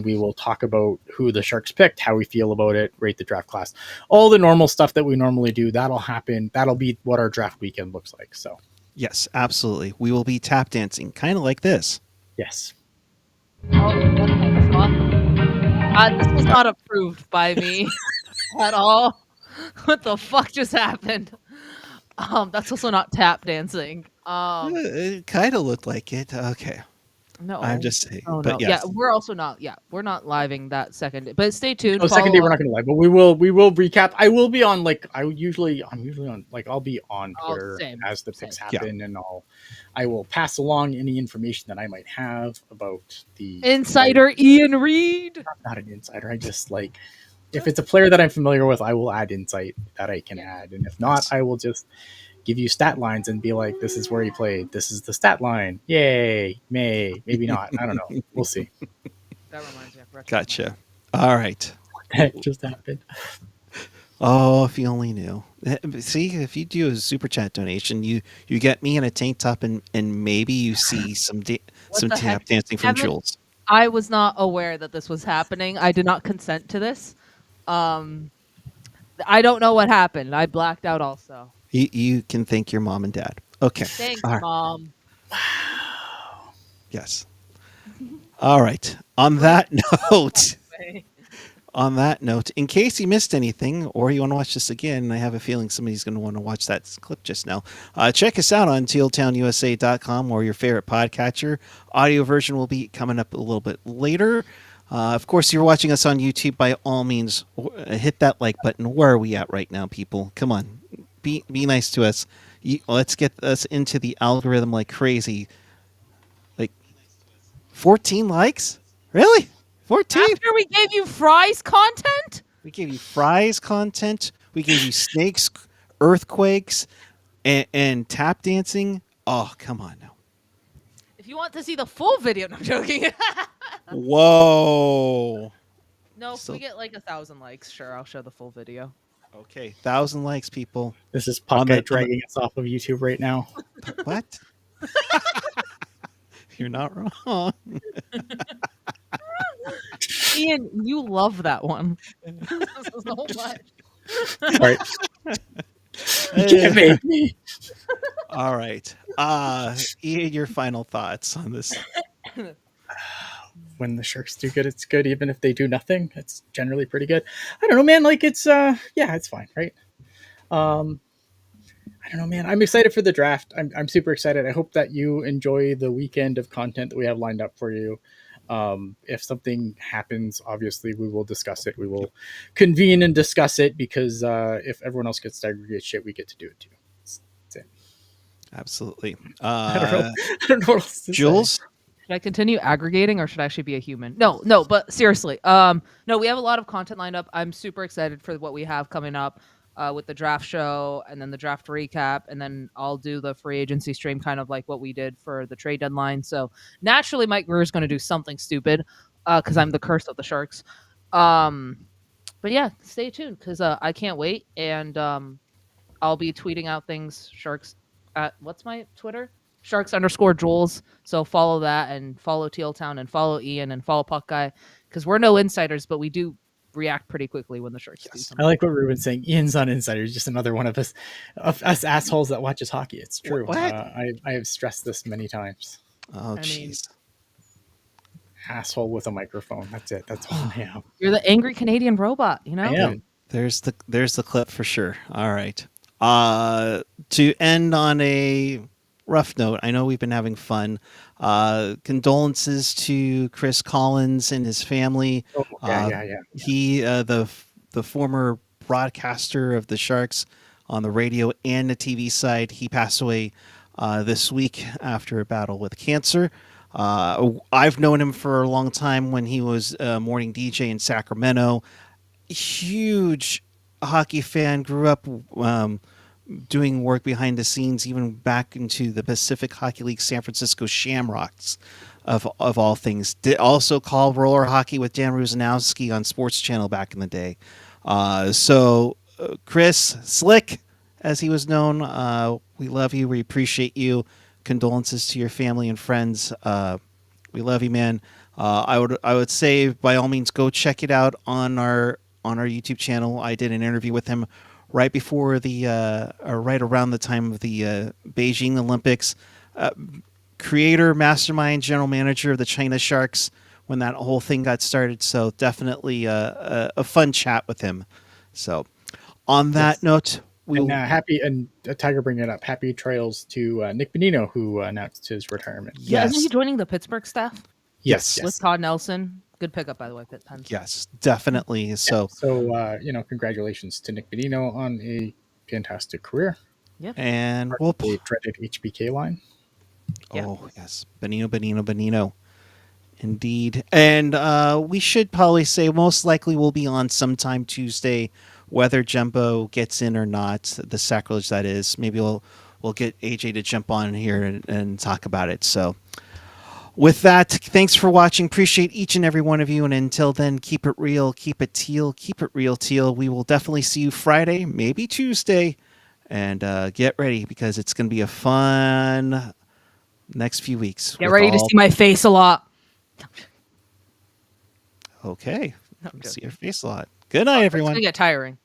we will talk about who the Sharks picked, how we feel about it, rate the draft class, all the normal stuff that we normally do. That'll happen. That'll be what our draft weekend looks like. So Yes, absolutely. We will be tap dancing, kind of like this. yes. Oh, what the fuck? This was not approved by me at all. What the fuck just happened? That's also not tap dancing. It kind of looked like it. Okay, No, I'm just saying. Oh but no, yes. yeah, we're also not. Yeah, we're not living that second. But stay tuned. No, second day we're follow not going to live, but we will recap. I will be on I'm usually on I'll be on Oh, Twitter same, as the picks same. happen, and I will pass along any information that I might have about the Insider Ian Reed. I'm not an insider. I just like, if it's a player that I'm familiar with, I will add insight that I can add, and if not, I will just give you stat lines and be like, this is where he played. This is the stat line. Yay, maybe not. I don't know. We'll see. That reminds me of retro. Gotcha. All right. That just happened. Oh, if you only knew. See, if you do a super chat donation, you get me in a tank top, and maybe you see some the tap heck? dancing from Evan? Jules. I was not aware that this was happening. I did not consent to this. I don't know what happened. I blacked out also. You can thank your mom and dad. Okay. Thanks, All right. Mom. Yes. All right. On that note, in case you missed anything or you want to watch this again, and I have a feeling somebody's going to want to watch that clip just now, check us out on tealtownusa.com or your favorite podcatcher. Audio version will be coming up a little bit later. Of course, you're watching us on YouTube. By all means, hit that like button. Where are we at right now, people? Come on. Be nice to us. Let's get us into the algorithm like crazy. Like 14 likes? Really? 14? After we gave you fries content? We gave you fries content. We gave you snakes, earthquakes, and tap dancing. Oh, come on now. If you want to see the full video, no, I'm joking. Whoa. No, if So- we get like 1,000 likes, sure, I'll show the full video. Okay, 1,000 likes, people. This is On the- Puckguy dragging us off of YouTube right now. What? You're not wrong. Ian, you love that one. So much. Right. You can't make me. All right. Ian, your final thoughts on this? When the Sharks do good, it's good. Even if they do nothing, it's generally pretty good. I don't know, man. Like it's it's fine, right? I I don't know, man. I'm excited for the draft. I'm super excited. I hope that you enjoy the weekend of content that we have lined up for you. If something happens, obviously we will discuss it. We will convene and discuss it because if everyone else gets to aggregate shit, we get to do it too. That's it. Absolutely. I don't know. I don't know what else to Jules? say. Should I continue aggregating or should I actually be a human? No, but seriously. No, we have a lot of content lined up. I'm super excited for what we have coming up with the draft show and then the draft recap. And then I'll do the free agency stream, kind of like what we did for the trade deadline. So naturally, Mike Greer is going to do something stupid because I'm the curse of the Sharks. But yeah, stay tuned because I can't wait. And I'll be tweeting out things, Sharks at what's my Twitter? Sharks_Jules. So follow that and follow Teal Town and follow Ian and follow Puckguy because we're no insiders, but we do react pretty quickly when the Sharks do I something. like what Ruben's saying. Ian's on Insiders, just another one of us assholes that watches hockey. It's true. What? I have stressed this many times. Oh, mean- jeez. Asshole with a microphone. That's it. That's all I am. You're the angry Canadian robot, you know? I am. There's the clip for sure. All right. To end on a rough note, I know we've been having fun. Condolences to Chris Collins and his family. Oh, yeah. He, the former broadcaster of the Sharks on the radio and the TV side, he passed away this week after a battle with cancer. I've known him for a long time when he was a morning DJ in Sacramento. Huge hockey fan, grew up doing work behind the scenes, even back into the Pacific Hockey League San Francisco Shamrocks, of all things. Did also call roller hockey with Dan Rusanowski on Sports Channel back in the day. Chris Slick, as he was known, we love you. We appreciate you. Condolences to your family and friends. We love you, man. I would say by all means go check it out on our YouTube channel. I did an interview with him right before or right around the time of the Beijing Olympics. Creator, mastermind, general manager of the China Sharks when that whole thing got started. So definitely a fun chat with him. So on that note, And happy, and Tiger bringing it up, happy trails to Nick Bonino, who announced his retirement. Yeah, Yes. isn't he joining the Pittsburgh staff? Yes. With Todd Nelson? Good pickup, by the way, Pitt Pens. Yes, definitely. So Congratulations to Nick Bonino on a fantastic career. Yep. and we'll The dreaded HBK line. Oh, yes. Bonino. Indeed. And we should probably say most likely we'll be on sometime Tuesday, whether Jumbo gets in or not, the sacrilege that is. Maybe we'll get AJ to jump on here and talk about it. So with that, thanks for watching. Appreciate each and every one of you. And until then, keep it real, keep it teal, keep it real, teal. We will definitely see you Friday, maybe Tuesday. And get ready because it's going to be a fun next few weeks. Get ready to see my face a lot. Okay. No, I'm See joking. your face a lot. Good night, It's everyone. going to get tiring.